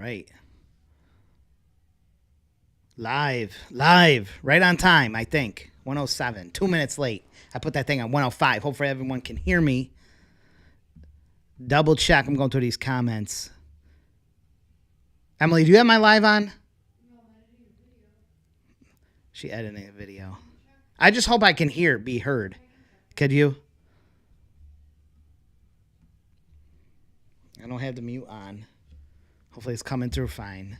right. Live, right on time, I think. 107, 2 minutes late. I put that thing on 105. Hopefully everyone can hear me. Double check. I'm going through these comments. Emily, do you have my live on? She editing a video. I just hope I can be heard. Could you? I don't have the mute on. Hopefully it's coming through fine.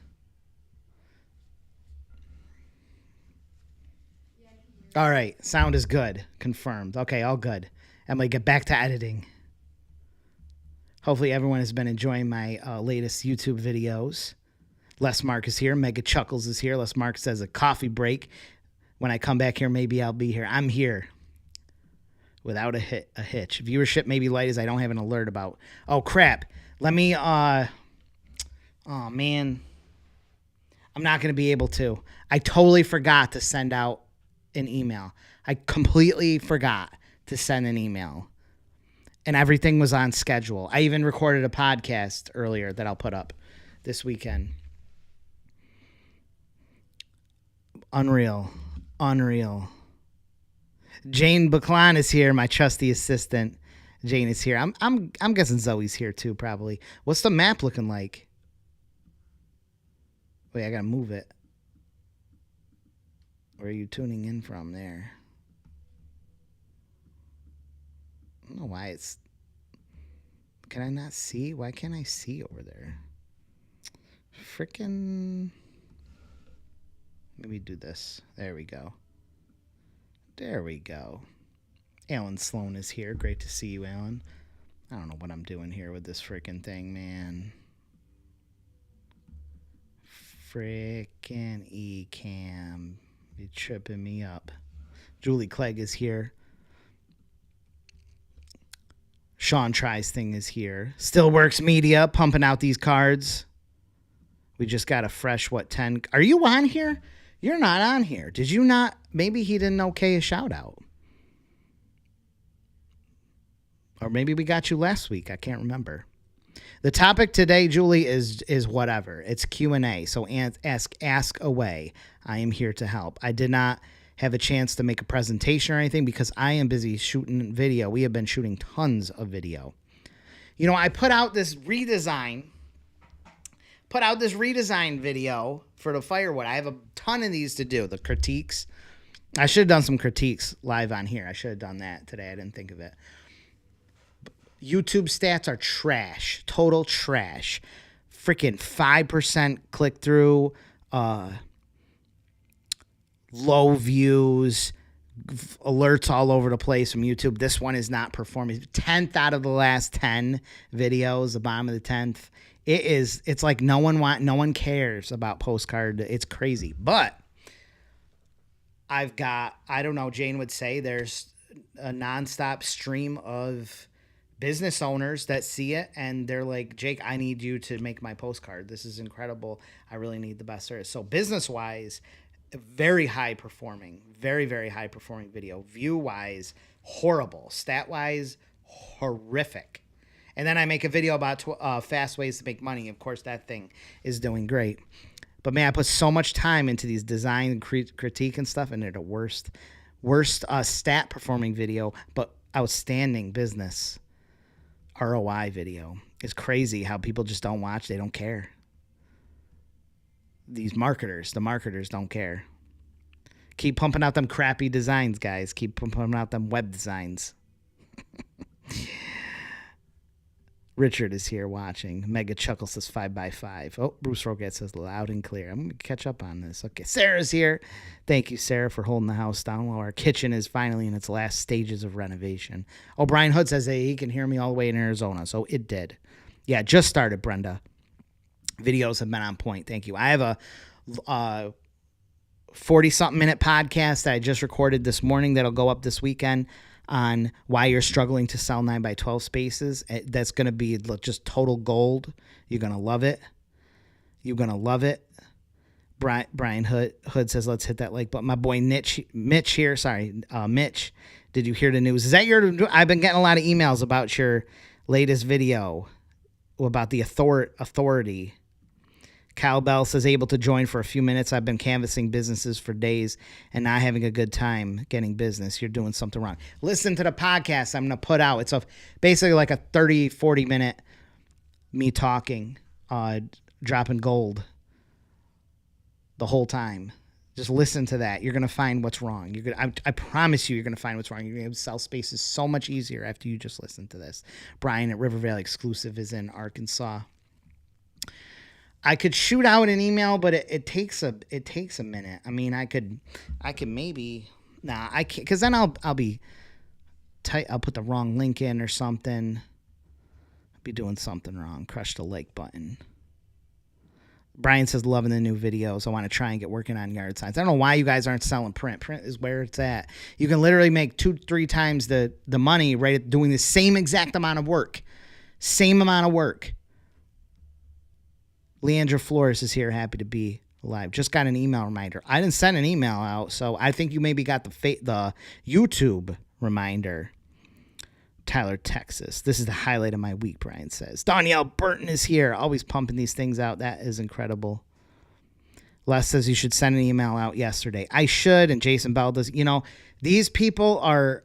All right, sound is good. Confirmed. Okay, all good. Emily, get back to editing. Hopefully everyone has been enjoying my latest YouTube videos. Les Mark is here. Mega Chuckles is here. Les Mark says a coffee break. When I come back here, maybe I'll be here. I'm here without a hitch. Viewership may be light as I don't have an alert about. Oh, crap. Let me, oh, man. I'm not going to be able to. I totally forgot to send out an email. I completely forgot to send an email. And everything was on schedule. I even recorded a podcast earlier that I'll put up this weekend. Unreal. Jane Baclan is here, my trusty assistant. Jane is here. I'm guessing Zoe's here too, probably. What's the map looking like? Wait, I gotta move it. Where are you tuning in from there? I don't know why it's... Can I not see? Why can't I see over there? Frickin'... Let me do this. There we go. Alan Sloan is here. Great to see you, Alan. I don't know what I'm doing here with this frickin' thing, man. Frickin' eCam. You're tripping me up. Julie Clegg is here. Sean Tries Thing is here. Stillworks Media pumping out these cards. We just got a fresh, 10? Are you on here? You're not on here. Did you not? Maybe he didn't okay a shout out. Or maybe we got you last week. I can't remember. The topic today, Julie, is whatever. It's Q&A. So ask away. I am here to help. I did not have a chance to make a presentation or anything because I am busy shooting video. We have been shooting tons of video. You know, I put out this redesign video for the firewood. I have a ton of these to do, the critiques. I should have done some critiques live on here. I should have done that today. I didn't think of it. YouTube stats are trash, total trash. Freaking 5% click through, low views, alerts all over the place from YouTube. This one is not performing. 10th out of the last 10 videos, the bottom of the 10th. It's like no one cares about Postcard. It's crazy. But I've got, I don't know, Jane would say there's a nonstop stream of business owners that see it and they're like, Jake, I need you to make my Postcard. This is incredible. I really need the best service. So business wise, very high performing, very, very high performing video. View wise, horrible. Stat wise, horrific. And then I make a video about fast ways to make money. Of course, that thing is doing great. But man, I put so much time into these design and critique and stuff, and they're the worst stat performing video, but outstanding business ROI video. It's crazy how people just don't watch. They don't care. The marketers don't care. Keep pumping out them crappy designs, guys. Keep pumping out them web designs. Richard is here watching. Mega Chuckle says 5x5. Oh, Bruce Roget says loud and clear. I'm going to catch up on this. Okay, Sarah's here. Thank you, Sarah, for holding the house down while our kitchen is finally in its last stages of renovation. Oh, Brian Hood says he can hear me all the way in Arizona. So it did. Yeah, just started, Brenda. Videos have been on point. Thank you. I have a 40-something minute podcast that I just recorded this morning that'll go up this weekend on why you're struggling to sell 9x12 spaces. That's going to be just total gold. You're going to love it. Brian Hood says, let's hit that like button. My boy Mitch here. Sorry, Mitch, did you hear the news? Is that I've been getting a lot of emails about your latest video about the authority. Cal Bell says, able to join for a few minutes. I've been canvassing businesses for days and not having a good time getting business. You're doing something wrong. Listen to the podcast I'm going to put out. It's basically like a 30, 40-minute me talking, dropping gold the whole time. Just listen to that. You're going to find what's wrong. I promise you're going to find what's wrong. You're going to sell spaces so much easier after you just listen to this. Brian at River Valley Exclusive is in Arkansas. I could shoot out an email, but it takes a minute. I mean, I could maybe, I can't, because then I'll be tight. I'll put the wrong link in or something. I'll be doing something wrong. Crush the like button. Brian says, loving the new videos. I want to try and get working on yard signs. I don't know why you guys aren't selling print. Print is where it's at. You can literally make 2-3 times the money right doing the same exact amount of work. Same amount of work. Leandra Flores is here. Happy to be live. Just got an email reminder. I didn't send an email out, so I think you maybe got the YouTube reminder. Tyler, Texas. This is the highlight of my week, Brian says. Danielle Burton is here. Always pumping these things out. That is incredible. Les says you should send an email out yesterday. I should, and Jason Bell does. You know, these people are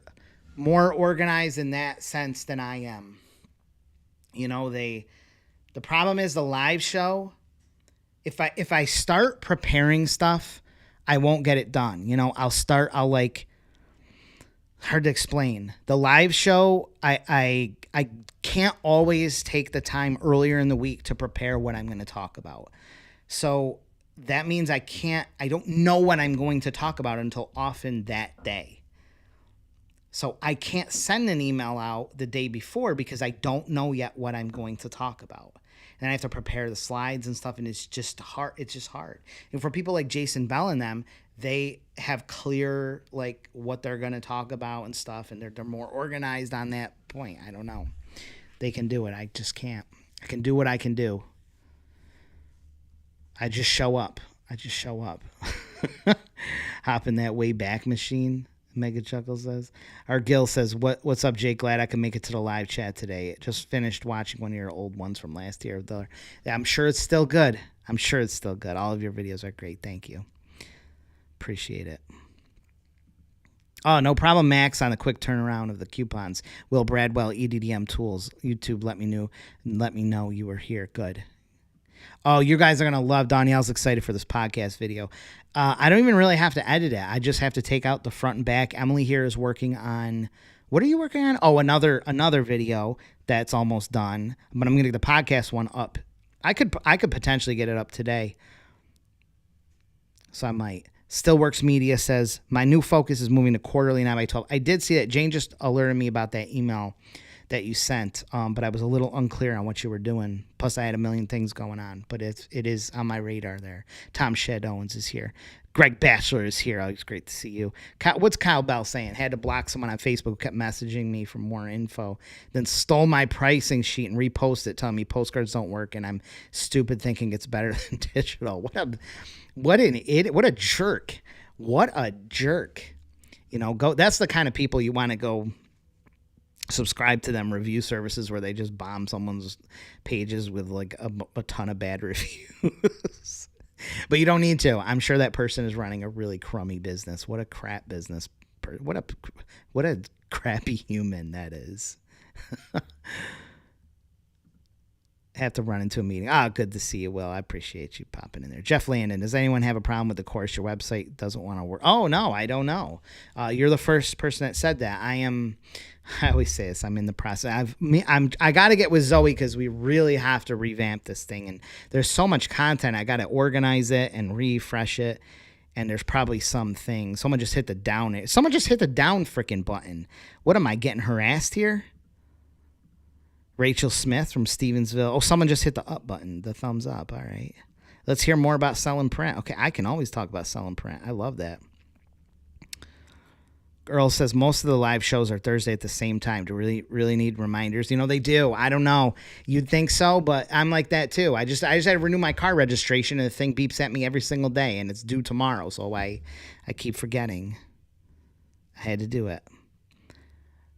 more organized in that sense than I am. You know, the problem is the live show. If I start preparing stuff, I won't get it done. You know, I'll like, hard to explain. The live show, I can't always take the time earlier in the week to prepare what I'm going to talk about. So that means I don't know what I'm going to talk about until often that day. So I can't send an email out the day before because I don't know yet what I'm going to talk about. And I have to prepare the slides and stuff, and it's just hard. It's just hard. And for people like Jason Bell and them, they have clear, like, what they're going to talk about and stuff, and they're more organized on that point. I don't know. They can do it. I just can't. I can do what I can do. I just show up. Hop in that way back machine, Mega Chuckle says. Our Gil says, what's up, Jake? Glad I can make it to the live chat today. Just finished watching one of your old ones from last year. I'm sure it's still good. All of your videos are great. Thank you. Appreciate it. Oh, no problem, Max, on the quick turnaround of the coupons. Will Bradwell, EDDM Tools. YouTube, let me know you were here. Good. Oh, you guys are going to love. Danielle's excited for this podcast video. I don't even really have to edit it. I just have to take out the front and back. Emily here is working on, what are you working on? Oh, another video that's almost done, but I'm going to get the podcast one up. I could potentially get it up today. So I might. Stillworks Media says, my new focus is moving to quarterly 9x12. I did see that. Jane just alerted me about that email that you sent, but I was a little unclear on what you were doing. Plus, I had a million things going on, but it is on my radar there. Tom Shed Owens is here. Greg Batchelor is here. Always great to see you. What's Kyle Bell saying? Had to block someone on Facebook who kept messaging me for more info, then stole my pricing sheet and reposted it, telling me postcards don't work, and I'm stupid thinking it's better than digital. What an idiot. What a jerk. What a jerk. You know, that's the kind of people you want to go subscribe to them review services where they just bomb someone's pages with like a ton of bad reviews. But you don't need to. I'm sure that person is running a really crummy business. What a crap business. What a crappy human that is. Have to run into a meeting. Good to see you, Will. I appreciate you popping in there. Jeff Landon, does anyone have a problem with the course? Your website doesn't want to work. Oh, no, I don't know. You're the first person that said that. I always say this. I'm in the process. I got to get with Zoe because we really have to revamp this thing. And there's so much content. I got to organize it and refresh it. And there's probably some things. Someone just hit the down freaking button. What am I, getting harassed here? Rachel Smith from Stevensville. Oh, someone just hit the up button, the thumbs up. All right. Let's hear more about selling print. Okay, I can always talk about selling print. I love that. Earl says most of the live shows are Thursday at the same time. Do really need reminders? You know, they do. I don't know. You'd think so, but I'm like that too. I just had to renew my car registration, and the thing beeps at me every single day, and it's due tomorrow, so I keep forgetting. I had to do it.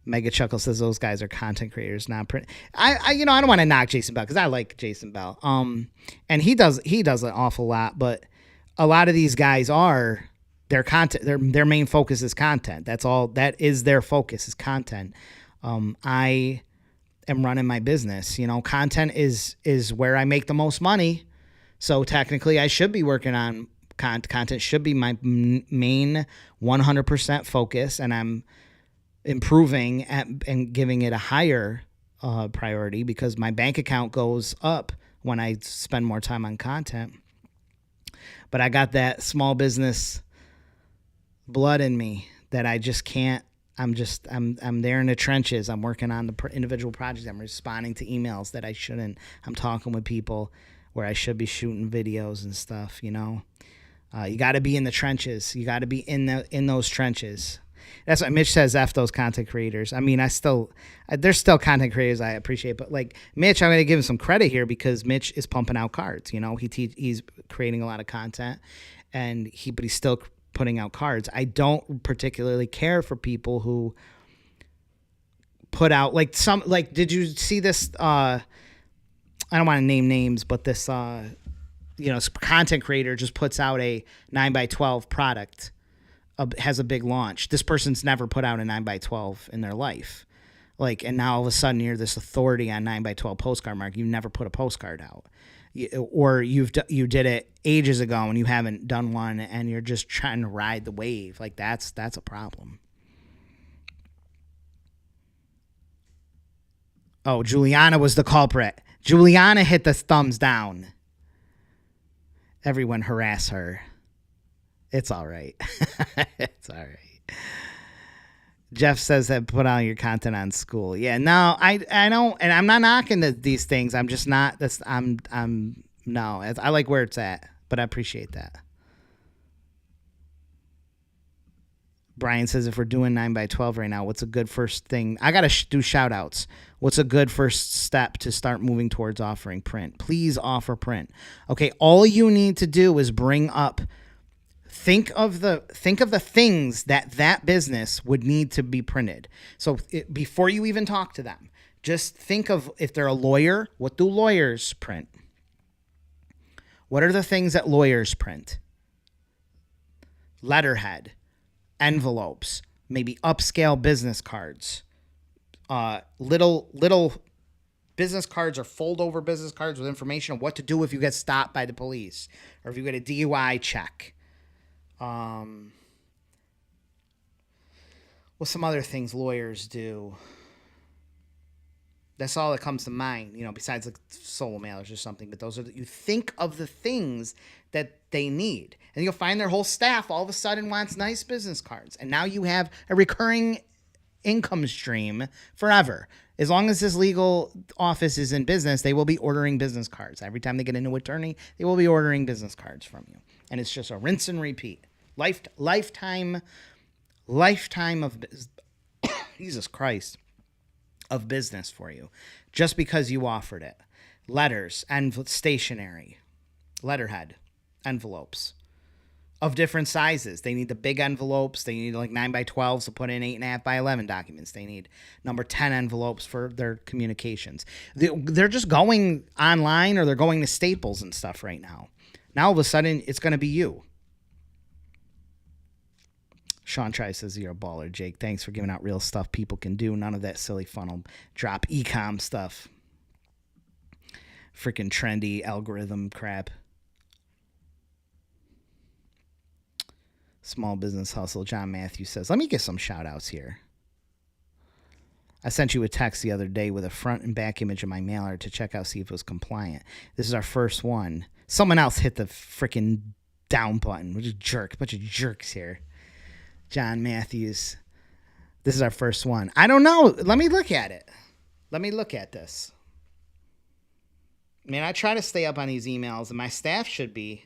Mega Chuckle says those guys are content creators, not print. I don't want to knock Jason Bell because I like Jason Bell. And he does an awful lot, but a lot of these guys are their content. Their main focus is content. That's all. That is their focus is content. I am running my business. Content is where I make the most money. So technically, I should be working on content. Should be my main 100% focus, and I'm improving and giving it a higher priority because my bank account goes up when I spend more time on content. But I got that small business blood in me that I just can't. I'm there in the trenches. I'm working on the individual projects. I'm responding to emails that I shouldn't. I'm talking with people where I should be shooting videos and stuff. You got to be in the trenches. You got to be in those trenches. That's what Mitch says. F those content creators. I mean, there's still content creators I appreciate, but like Mitch, I'm going to give him some credit here because Mitch is pumping out cards. He's creating a lot of content, but he's still putting out cards. I don't particularly care for people who put out did you see this? I don't want to name names, but this content creator just puts out a 9x12 product. Has a big launch. This person's never put out a 9x12 in their life. And now all of a sudden you're this authority on 9x12 postcard market. You've never put a postcard out. You did it ages ago and you haven't done one and you're just trying to ride the wave. That's a problem. Oh, Juliana was the culprit. Juliana hit the thumbs down. Everyone harass her. It's all right. It's all right. Jeff says that put on your content on school. Yeah, no, I don't, and I'm not knocking these things. I'm just not. No. I like where it's at, but I appreciate that. Brian says if we're doing 9x12 right now, what's a good first thing? I gotta do shout outs. What's a good first step to start moving towards offering print? Please offer print. Okay, all you need to do is bring up. Think of the things that business would need to be printed. So before you even talk to them, just think of if they're a lawyer, what do lawyers print? What are the things that lawyers print? Letterhead, envelopes, maybe upscale business cards, little business cards or fold over business cards with information on what to do if you get stopped by the police or if you get a DUI check. What's some other things lawyers do? That's all that comes to mind, besides solo mailers or something. But those are you think of the things that they need, and you'll find their whole staff all of a sudden wants nice business cards, and now you have a recurring income stream forever. As long as this legal office is in business, they will be ordering business cards. Every time they get a new attorney, they will be ordering business cards from you, and it's just a rinse and repeat. Lifetime of Jesus Christ of business for you, just because you offered it. Letters and stationery, letterhead, envelopes of different sizes. They need the big envelopes. They need 9x12s to put in 8.5x11 documents. They need number 10 envelopes for their communications. They're just going online or they're going to Staples and stuff right now. Now all of a sudden it's going to be you. Sean Tri says you're a baller, Jake. Thanks for giving out real stuff people can do. None of that silly funnel drop e-com stuff. Freaking trendy algorithm crap. Small business hustle. John Matthews says, let me get some shout outs here. I sent you a text the other day with a front and back image of my mailer to check out, see if it was compliant. This is our first one. Someone else hit the freaking down button, which is a bunch of jerks here. John Matthews. This is our first one. I don't know. Let me look at it. Let me look at this. I try to stay up on these emails, and my staff should be.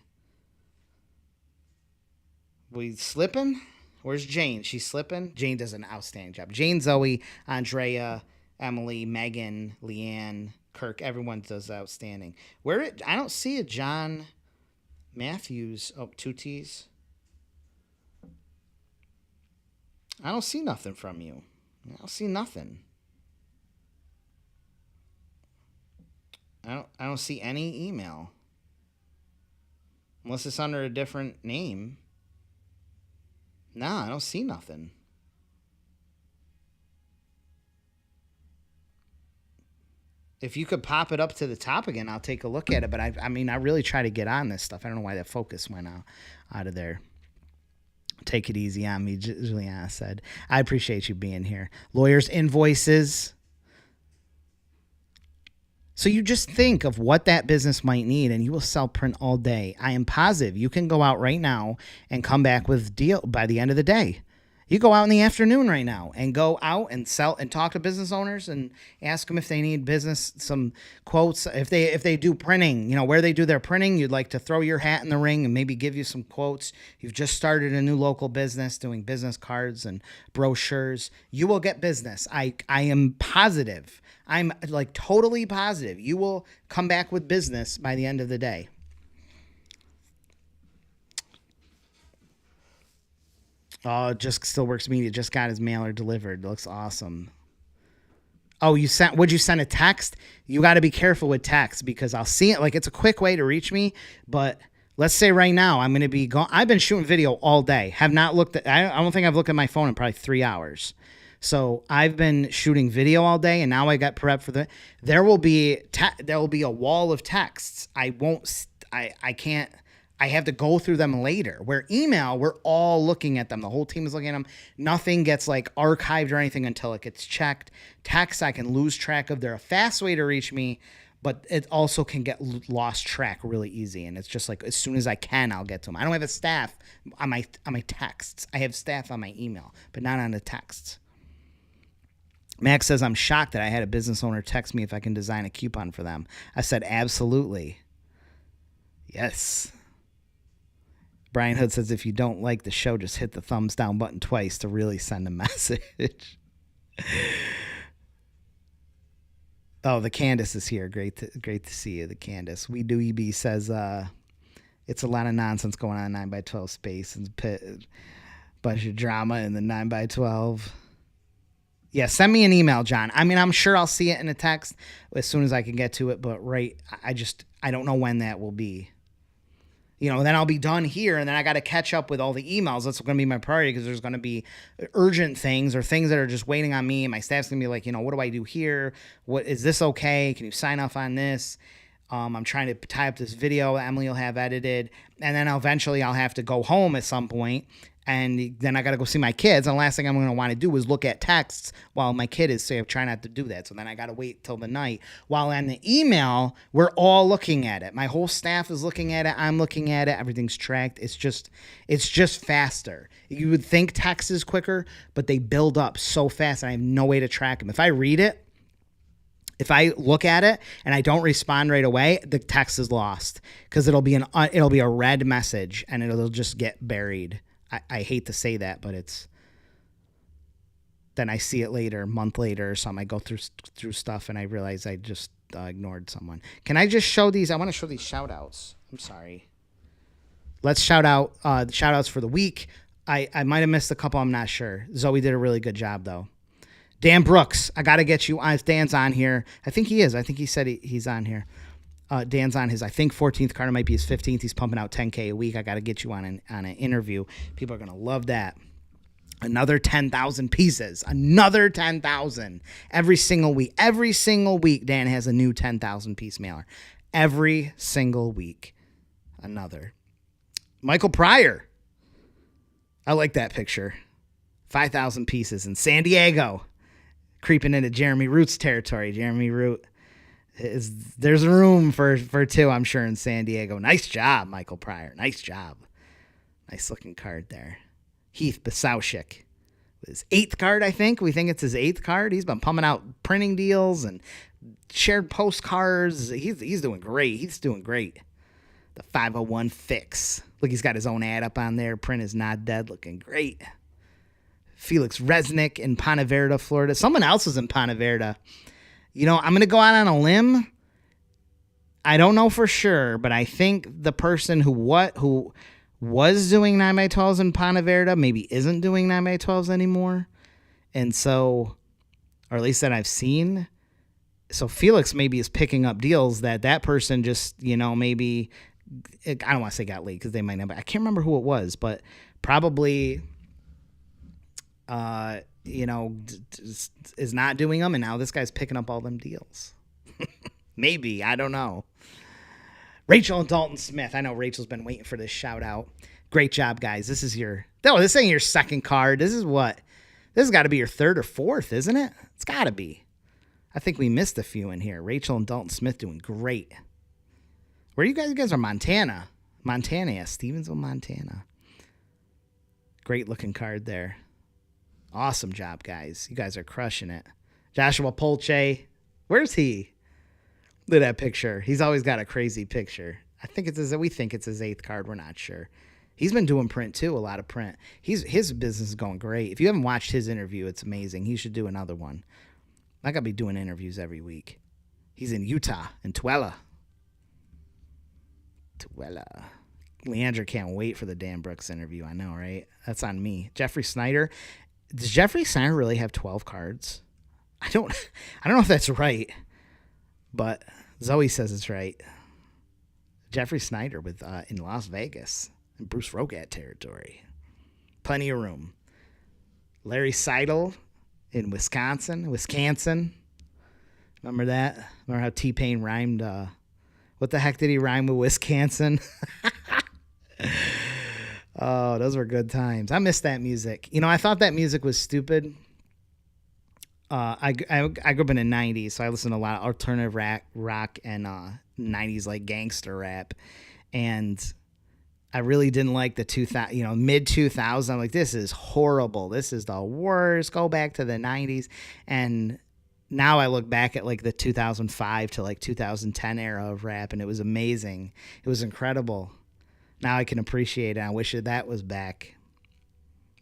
We slipping? Where's Jane? She's slipping? Jane does an outstanding job. Jane, Zoe, Andrea, Emily, Megan, Leanne, Kirk, everyone does outstanding. I don't see a John Matthews. Oh, 2 T's. I don't see nothing from you. I don't see nothing. I don't see any email. Unless it's under a different name. Nah, I don't see nothing. If you could pop it up to the top again, I'll take a look at it. But I mean, I really try to get on this stuff. I don't know why that focus went out of there. Take it easy on me, Juliana said. I appreciate you being here. Lawyers' invoices. So you just think of what that business might need and you will sell print all day. I am positive you can go out right now and come back with deal by the end of the day. You go out in the afternoon right now and go out and sell and talk to business owners and ask them if they need business, some quotes. If they do printing, you know, where they do their printing, you'd like to throw your hat in the ring and maybe give you some quotes. You've just started a new local business doing business cards and brochures. You will get business. I am positive. I'm like totally positive. You will come back with business by the end of the day. Oh, just still works media. Just got his mailer delivered. Looks awesome. Oh, would you send a text? You got to be careful with text because I'll see it. Like it's a quick way to reach me. But let's say right now I'm going to be gone. I've been shooting video all day. Have not looked at, I don't think I've looked at my phone in probably 3 hours. So I've been shooting video all day and now I got prepped for there will be a wall of texts. I can't. I have to go through them later. Where email, we're all looking at them. The whole team is looking at them. Nothing gets like archived or anything until it gets checked. Text, I can lose track of. They're a fast way to reach me, but it also can get lost track really easy. And it's just like as soon as I can, I'll get to them. I don't have a staff on my texts. I have staff on my email, but not on the texts. Max says, I'm shocked that I had a business owner text me if I can design a coupon for them. I said, absolutely. Yes. Brian Hood says, if you don't like the show, just hit the thumbs down button twice to really send a message. Oh, the Candace is here. Great to see you, the Candace. We Do EB says, it's a lot of nonsense going on in 9x12 space and bunch of drama in the 9x12. Yeah, send me an email, John. I mean, I'm sure I'll see it in a text as soon as I can get to it, but I don't know when that will be. You know, then I'll be done here, and then I got to catch up with all the emails. That's going to be my priority because there's going to be urgent things or things that are just waiting on me. And my staff's going to be like, you know, what do I do here? What is this okay? Can you sign off on this? I'm trying to tie up this video Emily will have edited, and then eventually I'll have to go home at some point, and then I got to go see my kids. And the last thing I'm going to want to do is look at texts while my kid is saying, try not to do that. So then I got to wait till the night. While on the email, we're all looking at it. My whole staff is looking at it. I'm looking at it. Everything's tracked. It's just faster. You would think text is quicker, but they build up so fast, and I have no way to track them. If I read it, if I look at it and I don't respond right away, the text is lost because it'll be a red message and it'll just get buried. I hate to say that, but then I see it later, a month later or something. I go through stuff and I realize I just ignored someone. Can I just show these? I want to show these shout outs. I'm sorry. Let's shout out the shout outs for the week. I might have missed a couple. I'm not sure. Zoe did a really good job though. Dan Brooks, I got to get you on. Dan's on here. I think he is. I think he said he's on here. Dan's on his, I think, 14th card. It might be his 15th. He's pumping out 10K a week. I got to get you on an interview. People are going to love that. Another 10,000 pieces. Another 10,000. Every single week. Every single week, Dan has a new 10,000 piece mailer. Every single week. Another. Michael Pryor. I like that picture. 5,000 pieces in San Diego. Creeping into Jeremy Root's territory. Jeremy Root there's room for two, I'm sure, in San Diego. Nice job, Michael Pryor. Nice job. Nice looking card there. Heath Basaushik. His 8th card, I think. We think it's his 8th card. He's been pumping out printing deals and shared postcards. He's doing great. He's doing great. The 501 Fix. Look, he's got his own ad up on there. Print is not dead. Looking great. Felix Resnick in Ponte Verde, Florida. Someone else is in Ponte Verde. You know, I'm going to go out on a limb. I don't know for sure, but I think the person who was doing 9x12s in Ponte Verde maybe isn't doing 9x12s anymore. And so or at least that I've seen. So Felix maybe is picking up deals that person just, maybe, I don't want to say got late because they might not, I can't remember who it was, but probably, is not doing them. And now this guy's picking up all them deals. Maybe, I don't know. Rachel and Dalton Smith. I know Rachel's been waiting for this shout out. Great job, guys. This ain't your second card. This has got to be your third or fourth, isn't it? It's got to be. I think we missed a few in here. Rachel and Dalton Smith doing great. Where are you guys? You guys are Montana. Montana, yeah. Stevensville, Montana. Great looking card there. Awesome job, guys. You guys are crushing it. Joshua Polche. Where's he? Look at that picture. He's always got a crazy picture. We think it's his 8th card. We're not sure. He's been doing print too, a lot of print. His business is going great. If you haven't watched his interview, it's amazing. He should do another one. I gotta be doing interviews every week. He's in Utah, in Tooele. Leandra can't wait for the Dan Brooks interview. I know, right? That's on me. Jeffrey Snyder. Does Jeffrey Snyder really have 12 cards? I don't know if that's right, but Zoe says it's right. Jeffrey Snyder with in Las Vegas in Bruce Rogat territory. Plenty of room. Larry Seidel in Wisconsin. Remember that? Remember how T-Pain rhymed? What the heck did he rhyme with Wisconsin? Oh, those were good times. I miss that music. I thought that music was stupid. I grew up in the 90s, so I listened to a lot of alternative rock and 90s like gangster rap. And I really didn't like the mid 2000s. I'm like, this is horrible. This is the worst. Go back to the 90s. And now I look back at like the 2005 to like 2010 era of rap, and it was amazing. It was incredible. Now I can appreciate it. I wish that was back.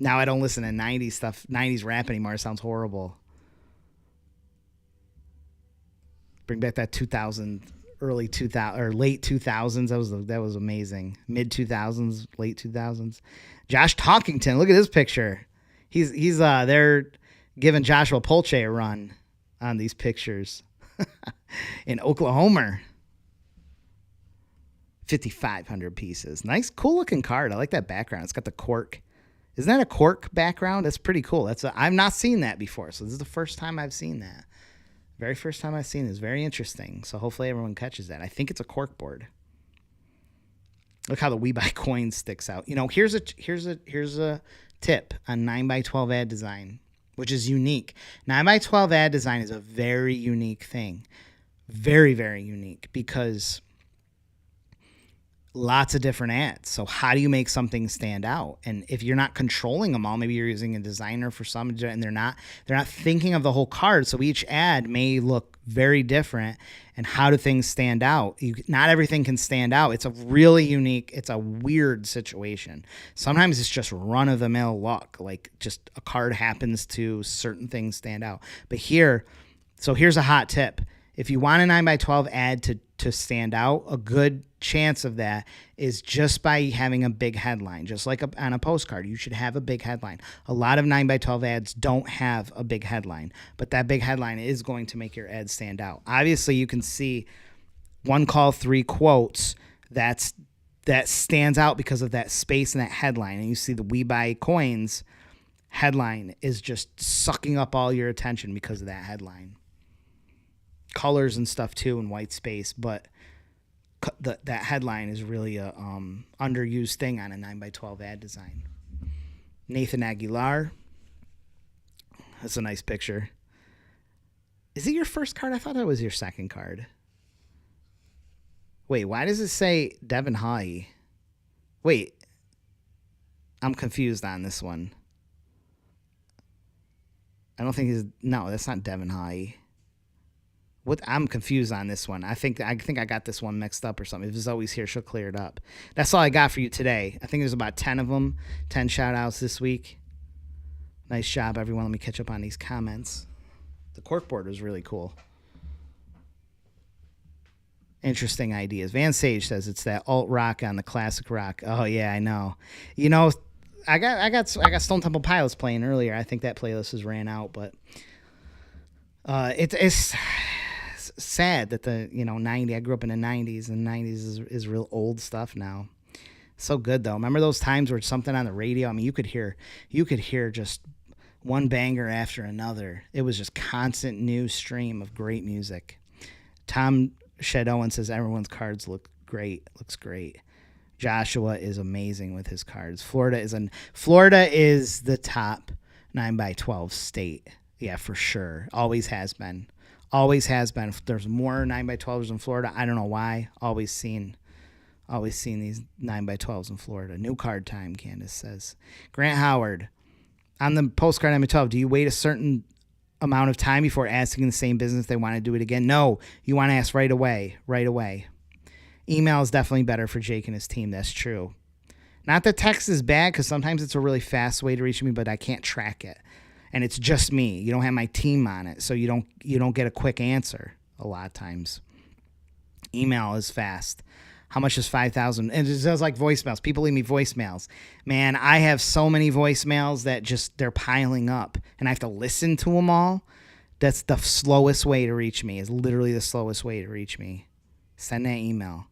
Now I don't listen to 90s stuff, 90s rap anymore. It sounds horrible. Bring back that 2000, early 2000 or late 2000s. That was amazing. Mid 2000s, late 2000s. Josh Talkington, look at this picture. He's they're giving Joshua Polche a run on these pictures in Oklahoma. 5,500 pieces. Nice, cool looking card. I like that background. It's got the cork. Isn't that a cork background? That's pretty cool. I've not seen that before, so this is the first time I've seen that. Very first time I've seen this. Very interesting. So hopefully everyone catches that. I think it's a cork board. Look how the We Buy Coins sticks out. Here's a tip on 9x12 ad design, which is unique. 9x12 ad design is a very unique thing. Very, very unique, because lots of different ads. So how do you make something stand out? And if you're not controlling them all, maybe you're using a designer for some, and they're not thinking of the whole card. So each ad may look very different. And how do things stand out? Not everything can stand out. It's a really unique, it's a weird situation. Sometimes it's just run of the mill luck. Like just a card happens to certain things stand out. But here's a hot tip. If you want a 9x12 ad to stand out, a good chance of that is just by having a big headline. Just like on a postcard, you should have a big headline. A lot of 9x12 ads don't have a big headline, but that big headline is going to make your ad stand out. Obviously, you can see one call, 3 quotes. That stands out because of that space in that headline. And you see the We Buy Coins headline is just sucking up all your attention because of that headline. Colors and stuff too in white space, but that headline is really a underused thing on a 9x12 ad design. Nathan Aguilar. That's a nice picture. Is it your first card? I thought that was your second card. Wait, why does it say Devin High? Wait, I'm confused on this one. I don't think no, that's not Devin High. I'm confused on this one. I think I got this one mixed up or something. If it's always here, she'll clear it up. That's all I got for you today. I think there's about 10 of them, 10 shout outs this week. Nice job, everyone. Let me catch up on these comments. The corkboard was really cool. Interesting ideas. Van Sage says it's that alt rock on the classic rock. Oh yeah, I know. I got Stone Temple Pilots playing earlier. I think that playlist has ran out, but It's sad that the 90. I grew up in the 90s, and 90s is real old stuff now. So good though. Remember those times where something on the radio? I mean, you could hear just one banger after another. It was just constant news stream of great music. Tom Shadowan says everyone's cards look great. Looks great. Joshua is amazing with his cards. Florida is the top 9x12 state. Yeah, for sure. Always has been. Always has been. There's more 9x12s in Florida. I don't know why. Always seen these 9x12s in Florida. New card time, Candace says. Grant Howard, on the postcard 9x12, do you wait a certain amount of time before asking the same business they want to do it again? No, you want to ask right away. Right away. Email is definitely better for Jake and his team. That's true. Not that text is bad, because sometimes it's a really fast way to reach me, but I can't track it. And it's just me. You don't have my team on it, so you don't get a quick answer a lot of times. Email is fast. How much is 5,000? And it does like voicemails. People leave me voicemails. Man, I have so many voicemails that they're piling up, and I have to listen to them all. That's the slowest way to reach me. Is literally the slowest way to reach me. Send that email.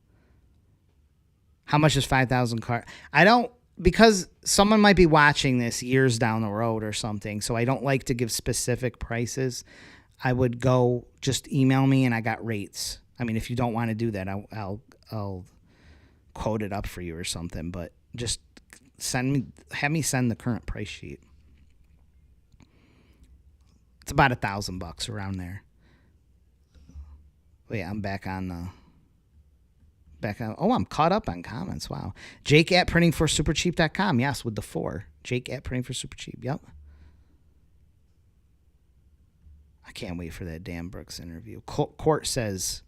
How much is 5,000 card? I don't, because someone might be watching this years down the road or something, so I don't like to give specific prices. I would go just email me, and I got rates. I mean, if you don't want to do that, I'll quote it up for you or something, but just have me send the current price sheet. It's about $1,000 around there. Wait, I'm back on. Oh, I'm caught up on comments. Wow. Jake at printingforsupercheap.com. Yes, with the 4. Jake at printingforsupercheap. Yep. I can't wait for that Dan Brooks interview. Court says,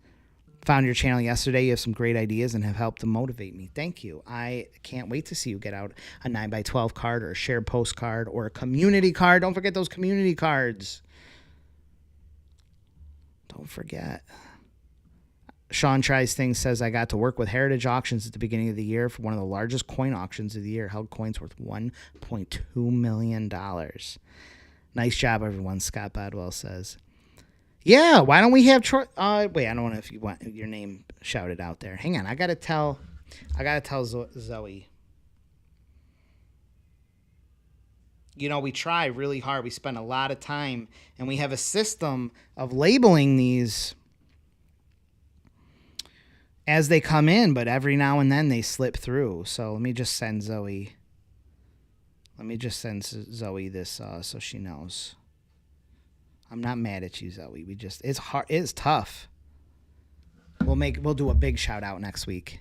found your channel yesterday. You have some great ideas and have helped to motivate me. Thank you. I can't wait to see you get out a 9x12 card or a shared postcard or a community card. Don't forget those community cards. Don't forget. Sean Tries Things says, I got to work with Heritage Auctions at the beginning of the year for one of the largest coin auctions of the year. Held coins worth $1.2 million. Nice job, everyone, Scott Bodwell says. Yeah, why don't we have Troy? Wait, I don't know if you want your name shouted out there. Hang on, I gotta tell Zoe. We try really hard. We spend a lot of time, and we have a system of labeling these as they come in, but every now and then they slip through. So let me just send Zoe. This so she knows. I'm not mad at you, Zoe. It's hard. It's tough. We'll do a big shout out next week.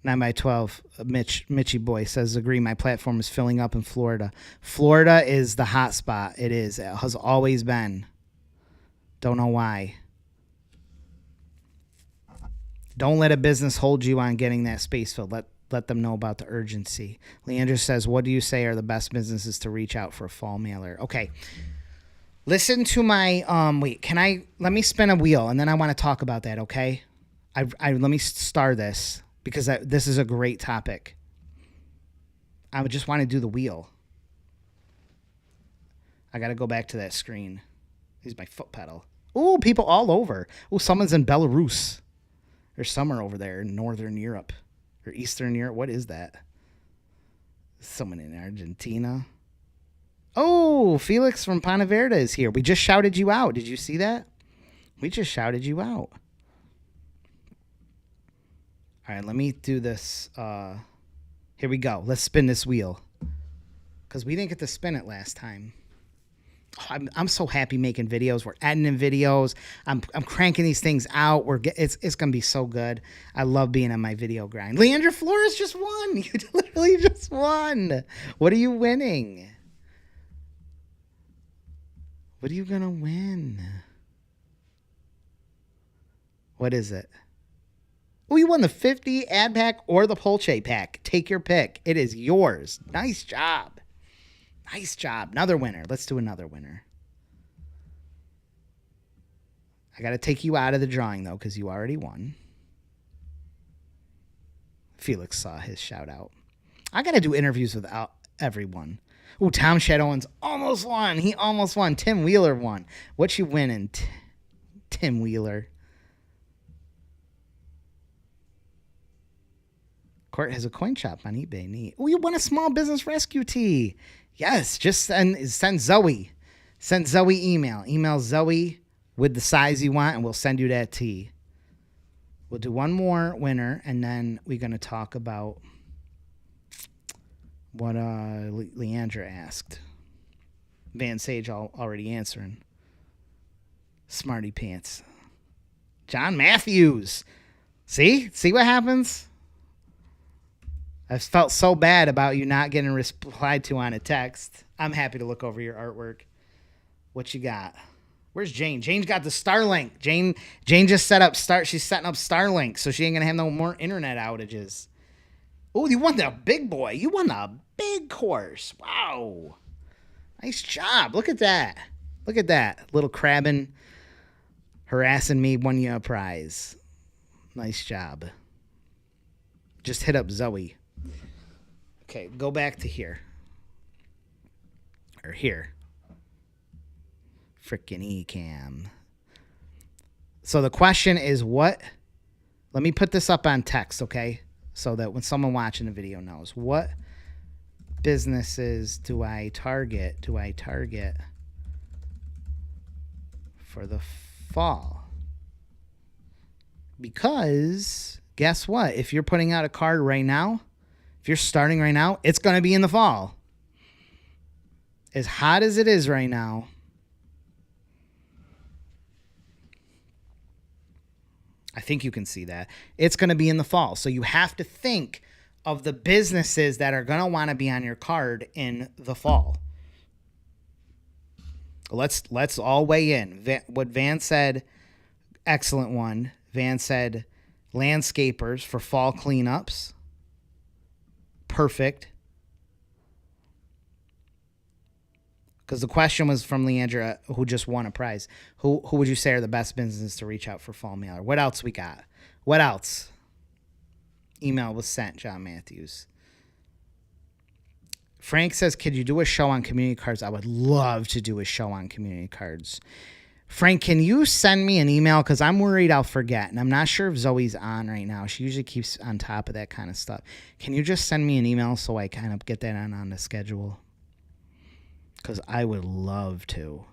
9x12. Mitchy boy says, agree. My platform is filling up in Florida. Florida is the hot spot. It is. It has always been. Don't know why. Don't let a business hold you on getting that space filled. Let them know about the urgency. Leandra says, what do you say are the best businesses to reach out for a fall mailer? Okay. Listen to my, let me spin a wheel, and then I want to talk about that, okay? Let me start this, because this is a great topic. I would just want to do the wheel. I got to go back to that screen. Here's my foot pedal. Oh, people all over. Oh, someone's in Belarus. There's summer over there in Northern Europe or Eastern Europe. What is that? Someone in Argentina. Oh, Felix from Ponte Verde is here. We just shouted you out. Did you see that? We just shouted you out. All right, let me do this. Here we go. Let's spin this wheel, because we didn't get to spin it last time. Oh, I'm so happy making videos. We're editing videos. I'm cranking these things out. It's gonna be so good. I love being on my video grind. Leandra Flores just won. You literally just won. What are you winning? What are you gonna win? What is it? Oh, you won the 50 ad pack or the Polche pack. Take your pick. It is yours. Nice job. Nice job. Another winner. Let's do another winner. I got to take you out of the drawing, though, because you already won. Felix saw his shout out. I got to do interviews with everyone. Ooh, Tom Shadowins almost won. He almost won. Tim Wheeler won. What you winning, Tim Wheeler? Court has a coin shop on eBay. Neat. Oh, you won a small business rescue tee. Yes, just send Zoe. Send Zoe email. Email Zoe with the size you want, and we'll send you that tee. We'll do one more winner, and then we're going to talk about what Leandra asked. Van Sage already answering. Smarty pants. John Matthews. See what happens? I felt so bad about you not getting replied to on a text. I'm happy to look over your artwork. What you got? Where's Jane? Jane's got the Starlink. Jane just set up She's setting up Starlink, so she ain't gonna have no more internet outages. Oh, you won the big boy. You won the big course. Wow. Nice job. Look at that. Look at that. Little crabbing, harassing me, won you a prize. Nice job. Just hit up Zoe. Okay, go back to here. Or here. Frickin' eCam. So the question is what? Let me put this up on text, okay? So that when someone watching the video knows. What businesses do I target for the fall? Because guess what? If you're putting out a card right now, if you're starting right now, it's going to be in the fall. As hot as it is right now, I think you can see that. It's going to be in the fall. So you have to think of the businesses that are going to want to be on your card in the fall. Let's all weigh in. What Van said, excellent one. Van said landscapers for fall cleanups. Perfect. Because the question was from Leandra, who just won a prize. Who would you say are the best businesses to reach out for fall mailer? What else we got? What else? Email was sent, John Matthews. Frank says, could you do a show on community cards? I would love to do a show on community cards. Frank, can you send me an email? Because I'm worried I'll forget. And I'm not sure if Zoe's on right now. She usually keeps on top of that kind of stuff. Can you just send me an email so I kind of get that on the schedule? Because I would love to.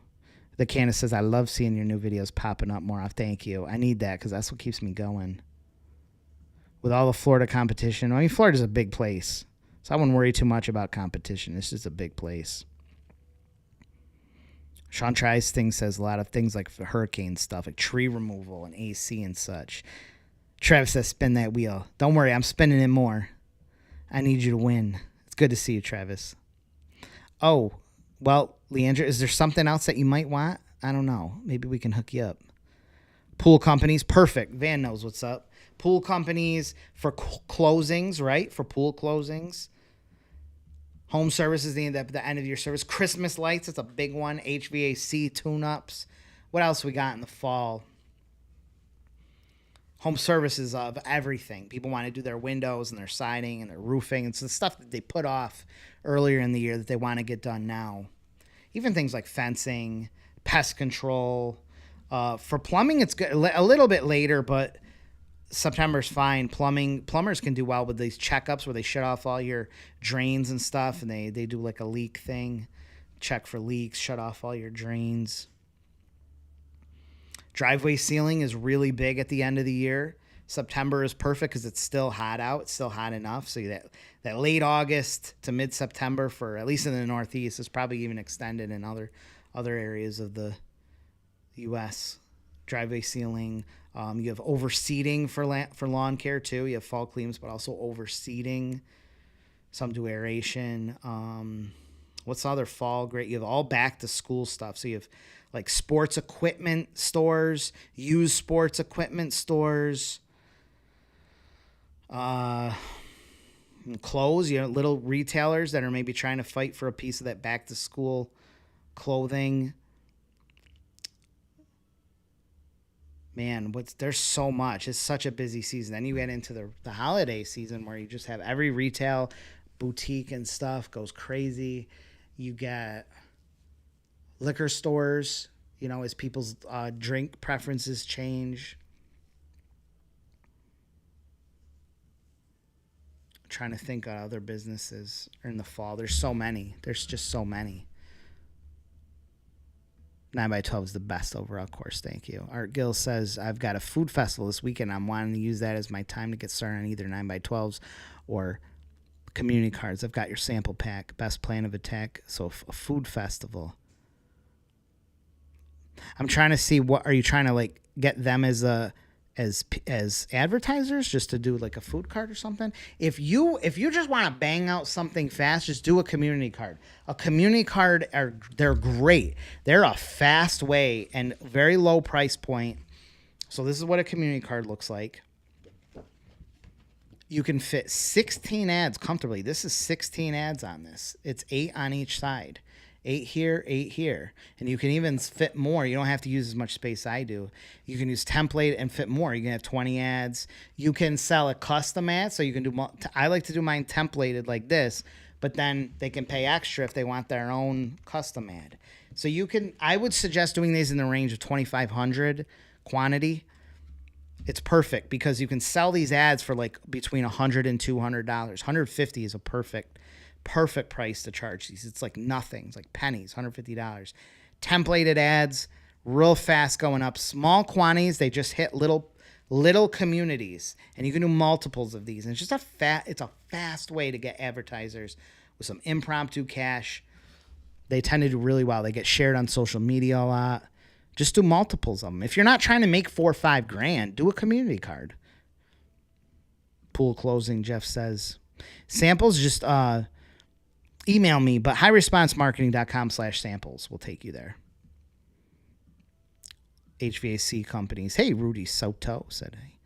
The Candace says, I love seeing your new videos popping up more. Thank you. I need that because that's what keeps me going. With all the Florida competition. I mean, Florida's a big place. So I wouldn't worry too much about competition. It's just a big place. Sean Tries thing says a lot of things like hurricane stuff, like tree removal and AC and such. Travis says, spin that wheel. Don't worry, I'm spinning it more. I need you to win. It's good to see you, Travis. Oh, well, Leandra, is there something else that you might want? I don't know. Maybe we can hook you up. Pool companies, perfect. Van knows what's up. Pool companies for closings, right? For pool closings. Home services, the end of your service. Christmas lights, it's a big one. HVAC tune-ups. What else we got in the fall? Home services of everything. People want to do their windows and their siding and their roofing. It's the stuff that they put off earlier in the year that they want to get done now. Even things like fencing, pest control. For plumbing, it's good, a little bit later, but September's fine. Plumbers can do well with these checkups where they shut off all your drains and stuff, and they do like a leak thing. Check for leaks, shut off all your drains. Driveway sealing is really big at the end of the year. September is perfect because it's still hot out. It's still hot enough. So that late August to mid-September, for at least in the Northeast, is probably even extended in other areas of the U.S. Driveway sealing. You have overseeding for lawn care too. You have fall cleans, but also overseeding. Some do aeration. What's the other fall great? You have all back to school stuff. So you have like sports equipment stores, used sports equipment stores, clothes. You know, little retailers that are maybe trying to fight for a piece of that back to school clothing. Man, there's so much. It's such a busy season. Then you get into the holiday season where you just have every retail boutique and stuff goes crazy. You get liquor stores, you know, as people's drink preferences change. I'm trying to think of other businesses in the fall. There's so many. There's just so many. 9x12 is the best overall course. Thank you. Art Gill says, I've got a food festival this weekend. I'm wanting to use that as my time to get started on either 9x12s or community cards. I've got your sample pack. Best plan of attack. So a food festival. I'm trying to see, what are you trying to like get them as advertisers, just to do like a food card or something? If you just want to bang out something fast, just do a community card. A community card they're great. They're a fast way and very low price point. So this is what a community card looks like. You can fit 16 ads comfortably. This is 16 ads on this. It's 8 on each side. 8 here, 8 here. And you can even fit more. You don't have to use as much space I do. You can use template and fit more. You can have 20 ads. You can sell a custom ad. So you can do, I like to do mine templated like this, but then they can pay extra if they want their own custom ad. So you can, I would suggest doing these in the range of 2,500 quantity. It's perfect because you can sell these ads for like between $100 and $200. $150 is a perfect price to charge these. It's like nothing. It's like pennies, $150. Templated ads, real fast going up. Small quantities, they just hit little communities, and you can do multiples of these. And it's just it's a fast way to get advertisers with some impromptu cash. They tend to do really well. They get shared on social media a lot. Just do multiples of them. If you're not trying to make $4 or $5 grand, do a community card. Pool closing, Jeff says. Samples, just email me, but highresponsemarketing.com/samples will take you there. HVAC companies. Hey, Rudy Soto said, hey.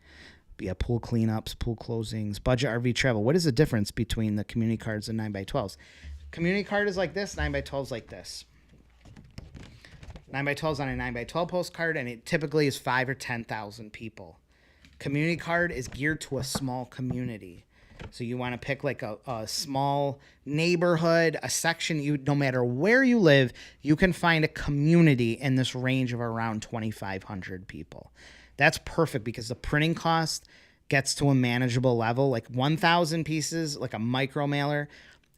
Yeah, pool cleanups, pool closings, budget RV travel. What is the difference between the community cards and 9x12s? Community card is like this, 9x12 is like this. 9x12 is on a 9x12 postcard, and it typically is 5,000 or 10,000 people. Community card is geared to a small community. So you want to pick like a small neighborhood, a section. No matter where you live, you can find a community in this range of around 2,500 people. That's perfect because the printing cost gets to a manageable level. Like 1,000 pieces, like a micro mailer,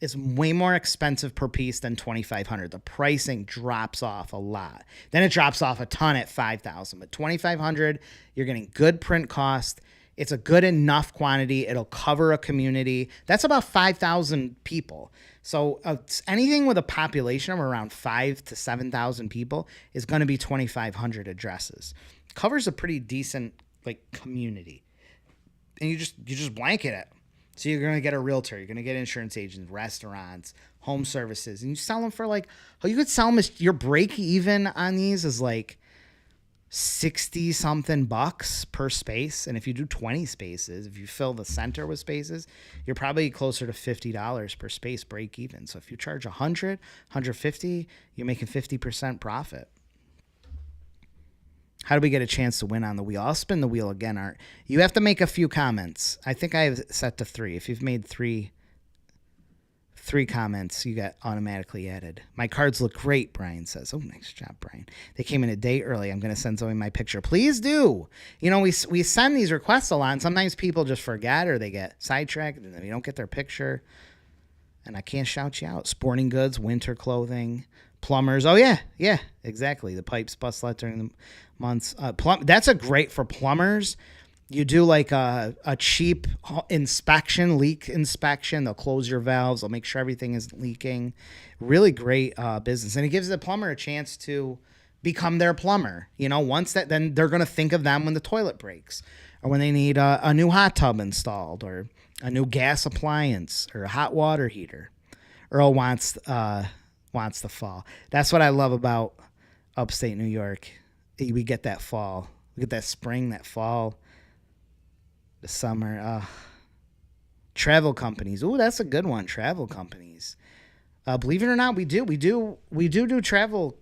is way more expensive per piece than 2,500. The pricing drops off a lot. Then it drops off a ton at 5,000. But 2,500, you're getting good print cost. It's a good enough quantity. It'll cover a community. That's about 5,000 people. So anything with a population of around 5,000 to 7,000 people is going to be 2,500 addresses. Covers a pretty decent like community. And you just blanket it. So you're going to get a realtor, you're going to get insurance agents, restaurants, home services, and you sell them for like, you could sell them your break even on these is like 60 something bucks per space. And if you do 20 spaces, if you fill the center with spaces, you're probably closer to $50 per space break even. So if you charge 100, 150, you're making 50% profit. How do we get a chance to win on the wheel? I'll spin the wheel again, Art. You have to make a few comments. I think I have it set to 3. If you've made three comments, you get automatically added. My cards look great, Brian says. Oh, nice job, Brian. They came in a day early. I'm going to send Zoe my picture. Please do. You know, we send these requests a lot, and sometimes people just forget or they get sidetracked and we don't get their picture. And I can't shout you out. Sporting goods, winter clothing, plumbers. Oh, yeah, exactly. The pipes bust let during the months. That's a great for plumbers. You do like a cheap inspection, leak inspection. They'll close your valves. They'll make sure everything is leaking. Really great business. And it gives the plumber a chance to become their plumber. You know, once that, then they're going to think of them when the toilet breaks or when they need a new hot tub installed or a new gas appliance or a hot water heater. Earl wants the fall. That's what I love about upstate New York. We get that fall. We get that spring, that fall, the summer. Travel companies. Ooh, that's a good one. Travel companies. Believe it or not, we do travel.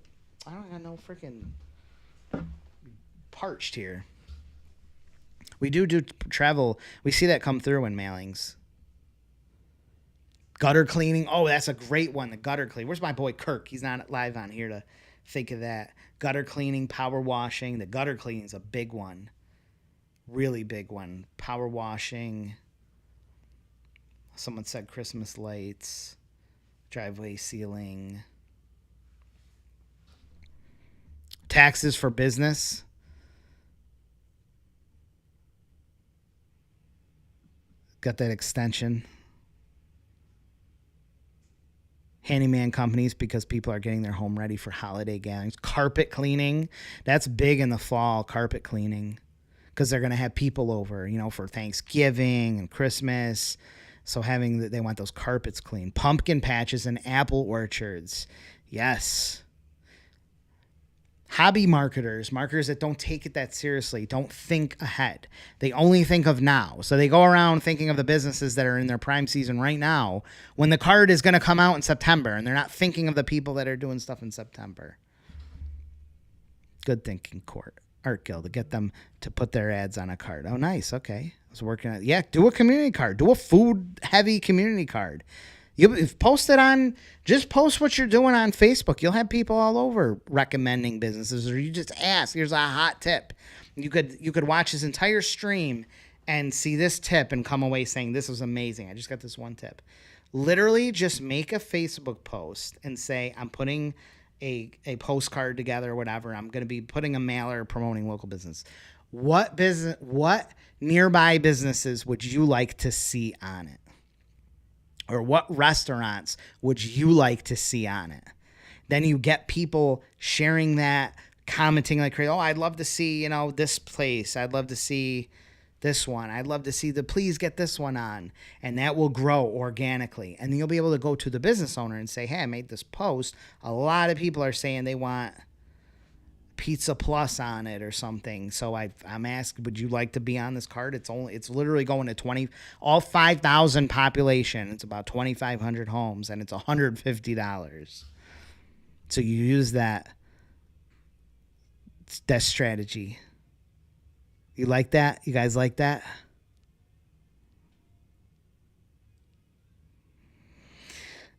I don't got no freaking parched here. We do travel. We see that come through in mailings. Gutter cleaning. Oh, that's a great one. The gutter clean. Where's my boy Kirk? He's not live on here to think of that. Gutter cleaning, power washing. The gutter cleaning is a big one. Really big one. Power washing. Someone said Christmas lights, driveway ceiling. Taxes for business. Got that extension. Handyman companies because people are getting their home ready for holiday gatherings. Carpet cleaning. That's big in the fall, carpet cleaning. Because they're going to have people over, for Thanksgiving and Christmas. So they want those carpets clean. Pumpkin patches and apple orchards. Yes. Hobby marketers that don't take it that seriously, don't think ahead. They only think of now. So they go around thinking of the businesses that are in their prime season right now when the card is going to come out in September, and they're not thinking of the people that are doing stuff in September. Good thinking, Art Guild, to get them to put their ads on a card. Oh, nice. Okay. I was working on it. Yeah, do a community card. Do a food-heavy community card. Post what you're doing on Facebook. You'll have people all over recommending businesses, or you just ask. Here's a hot tip. You could watch this entire stream and see this tip and come away saying this was amazing. I just got this one tip. Literally, just make a Facebook post and say I'm putting a postcard together or whatever. I'm going to be putting a mailer promoting local business. What nearby businesses would you like to see on it? Or what restaurants would you like to see on it? Then you get people sharing that, commenting like crazy. Oh, I'd love to see, this place. I'd love to see this one. I'd love to see please get this one on. And that will grow organically. And then you'll be able to go to the business owner and say, hey, I made this post. A lot of people are saying they want Pizza Plus on it or something. So I'm asking, would you like to be on this card? It's literally going to all 5,000 population. It's about 2,500 homes, and it's $150. So you use that strategy. You like that? You guys like that?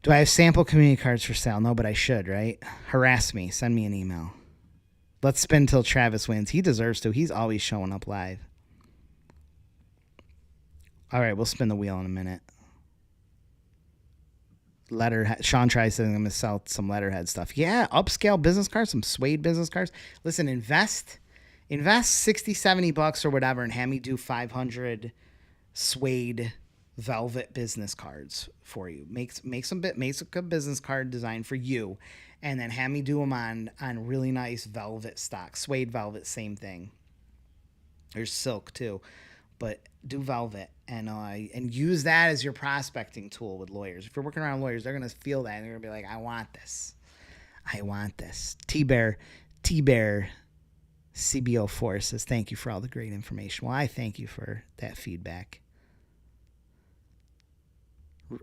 Do I have sample community cards for sale? No, but I should, right? Harass me. Send me an email. Let's spin till Travis wins. He deserves to. He's always showing up live. All right, we'll spin the wheel in a minute. Letterhead. Sean tries saying I'm going to sell some letterhead stuff. Yeah, upscale business cards, some suede business cards. Listen, invest $60-$70 or whatever and have me do 500 suede velvet business cards for you. Make a good business card design for you, and then have me do them on really nice velvet stock. Suede velvet, same thing. There's silk too, but do velvet and use that as your prospecting tool with lawyers. If you're working around lawyers, they're gonna feel that and they're gonna be like, I want this. T-Bear CBO4 says, thank you for all the great information. Well, I thank you for that feedback.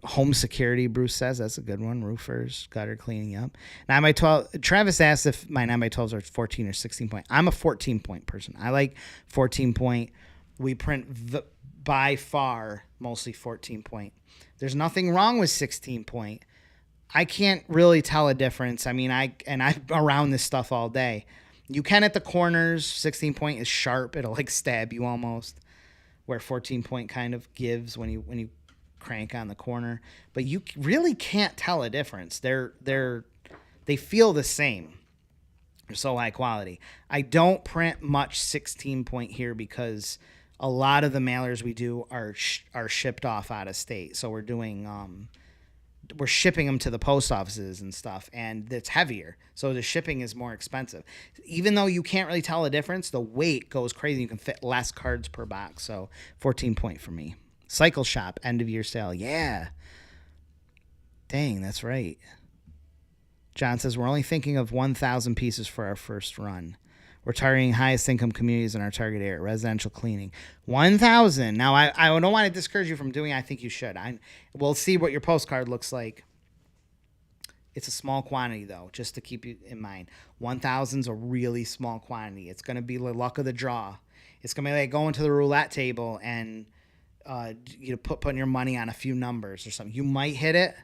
Home security, Bruce says, that's a good one. Roofers, gutter cleaning up. 9x12. Travis asked if my 9x12s are 14 or 16 point. I'm a 14 point person. I like 14 point. We print by far mostly 14 point. There's nothing wrong with 16 point. I can't really tell a difference. I mean, I'm around this stuff all day. You can at the corners. 16 point is sharp. It'll like stab you almost. Where 14 point kind of gives when you crank on the corner, but you really can't tell a difference. They feel the same. They're so high quality. I don't print much 16 point here because a lot of the mailers we do are shipped off out of state. So we're shipping them to the post offices and stuff, and it's heavier. So the shipping is more expensive. Even though you can't really tell a difference, the weight goes crazy. You can fit less cards per box. So 14 point for me. Cycle Shop, end of year sale. Yeah. Dang, that's right. John says, we're only thinking of 1,000 pieces for our first run. We're targeting highest income communities in our target area, residential cleaning. 1,000. Now, I don't want to discourage you from doing it. I think you should. We'll see what your postcard looks like. It's a small quantity, though, just to keep you in mind. 1,000 is a really small quantity. It's going to be the luck of the draw. It's going to be like going to the roulette table and putting your money on a few numbers or something. You might hit it.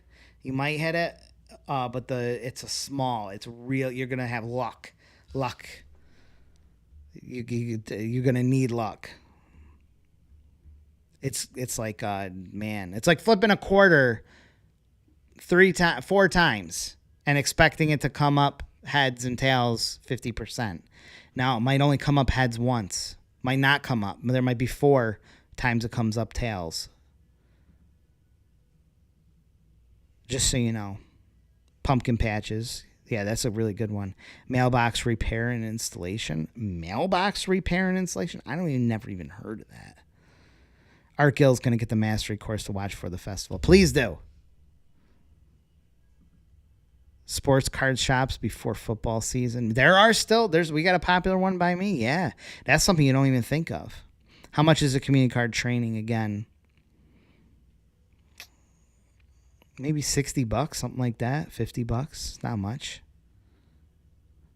But it's a small. It's real. You're gonna have luck. You're gonna need luck. It's like man. It's like flipping a quarter 4 times and expecting it to come up heads and tails 50%. Now it might only come up heads once. Might not come up. There might be 4 times it comes up tails. Just so you know. Pumpkin patches. Yeah, that's a really good one. Mailbox repair and installation. Mailbox repair and installation? I never even heard of that. Art Gill's going to get the mastery course to watch for the festival. Please do. Sports card shops before football season. We got a popular one by me. Yeah. That's something you don't even think of. How much is a community card training again? Maybe $60, something like that. $50, not much.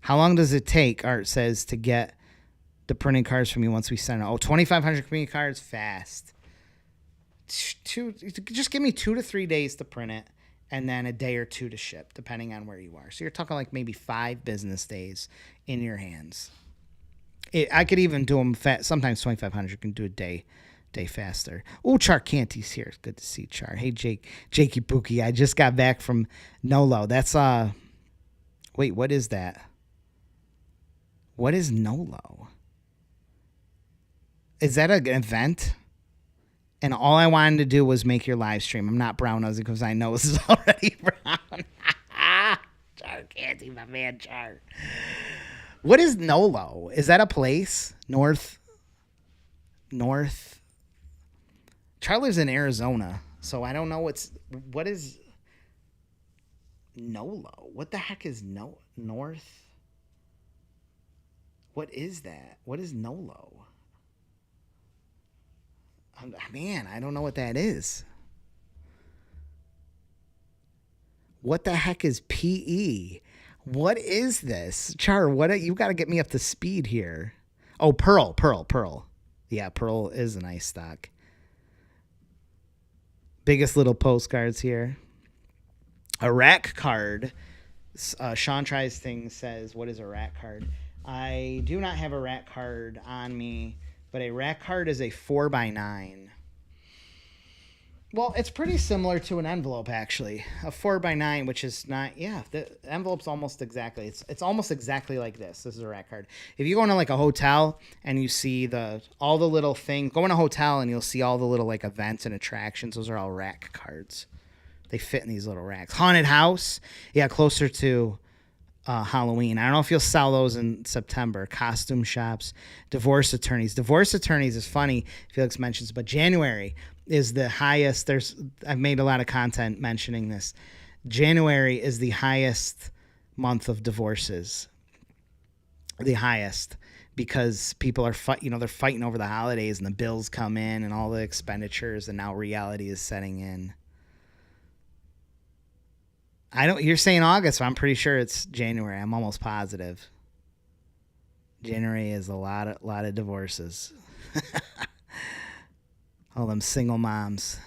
How long does it take, Art says, to get the printing cards from you once we send it? 2,500 community cards, fast. Just give me 2 to 3 days to print it, and then a day or 2 to ship, depending on where you are. So you're talking like maybe 5 business days in your hands. I could even do them fast. Sometimes 2,500 can do a day faster. Oh, Char Canty's here. It's good to see Char. Hey, Jakey Pookie. I just got back from Nolo. That's wait, what is that? What is Nolo? Is that an event? And all I wanted to do was make your live stream. I'm not brown nosing because I know this is already brown. Char Canty, my man, Char. What is Nolo? Is that a place? North. Char lives in Arizona, so I don't know what is Nolo? What the heck is North? What is that? What is Nolo? Man, I don't know what that is. What the heck is PE? What is this? Char, you got to get me up to speed here. Oh, Pearl. Yeah, Pearl is a nice stock. Biggest little postcards here. A rack card. Sean Tries Things says, what is a rack card? I do not have a rack card on me, but a rack card is a 4x9. Well, it's pretty similar to an envelope, actually. A 4x9, which is not, the envelope's almost exactly, it's almost exactly like this. This is a rack card. If you go into like a hotel and you see all the little things, go in a hotel and you'll see all the little like events and attractions. Those are all rack cards. They fit in these little racks. Haunted house, closer to Halloween. I don't know if you'll sell those in September. Costume shops, divorce attorneys. Divorce attorneys is funny, Felix mentions, but January is the highest. I've made a lot of content mentioning this. January is the highest month of divorces. The highest, because people are they're fighting over the holidays and the bills come in and all the expenditures, and now reality is setting in. You're saying August, but I'm pretty sure it's January. I'm almost positive. January is a lot of divorces. All them single moms.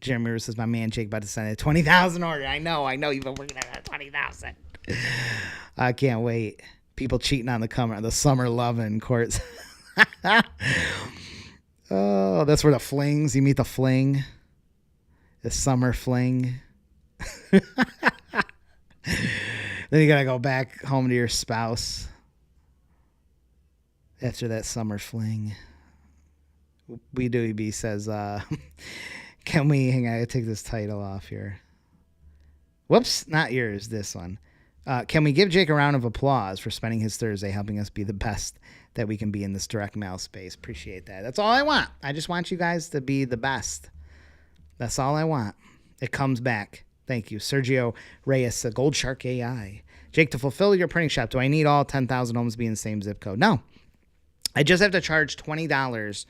Jeremy says, my man Jake about to send a 20,000 order. I know. You've been working on that 20,000. I can't wait. People cheating on the summer loving courts. Oh, that's where the flings. You meet the fling. The summer fling. Then you gotta go back home to your spouse after that summer fling. B says, can we hang on, I gotta take this title off here. Whoops, not yours, this one. Can we give Jake a round of applause for spending his Thursday helping us be the best that we can be in this direct mail space? Appreciate that. That's all I want. I just want you guys to be the best. That's all I want. It comes back. Thank you. Sergio Reyes, Gold Shark AI. Jake, to fulfill your printing shop, do I need all 10,000 homes be in the same zip code? No. I just have to charge $20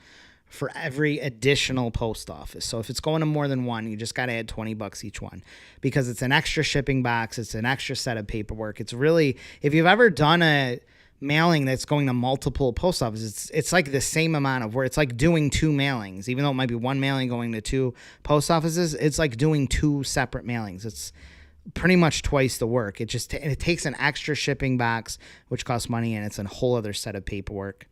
for every additional post office. So if it's going to more than one, you just got to add $20 each one, because it's an extra shipping box. It's an extra set of paperwork. It's really, if you've ever done a mailing that's going to multiple post offices. It's like the same amount of work. It's like doing 2 mailings, even though it might be one mailing going to 2 post offices. It's like doing 2 separate mailings. It's pretty much twice the work. It takes an extra shipping box, which costs money, and it's a whole other set of paperwork.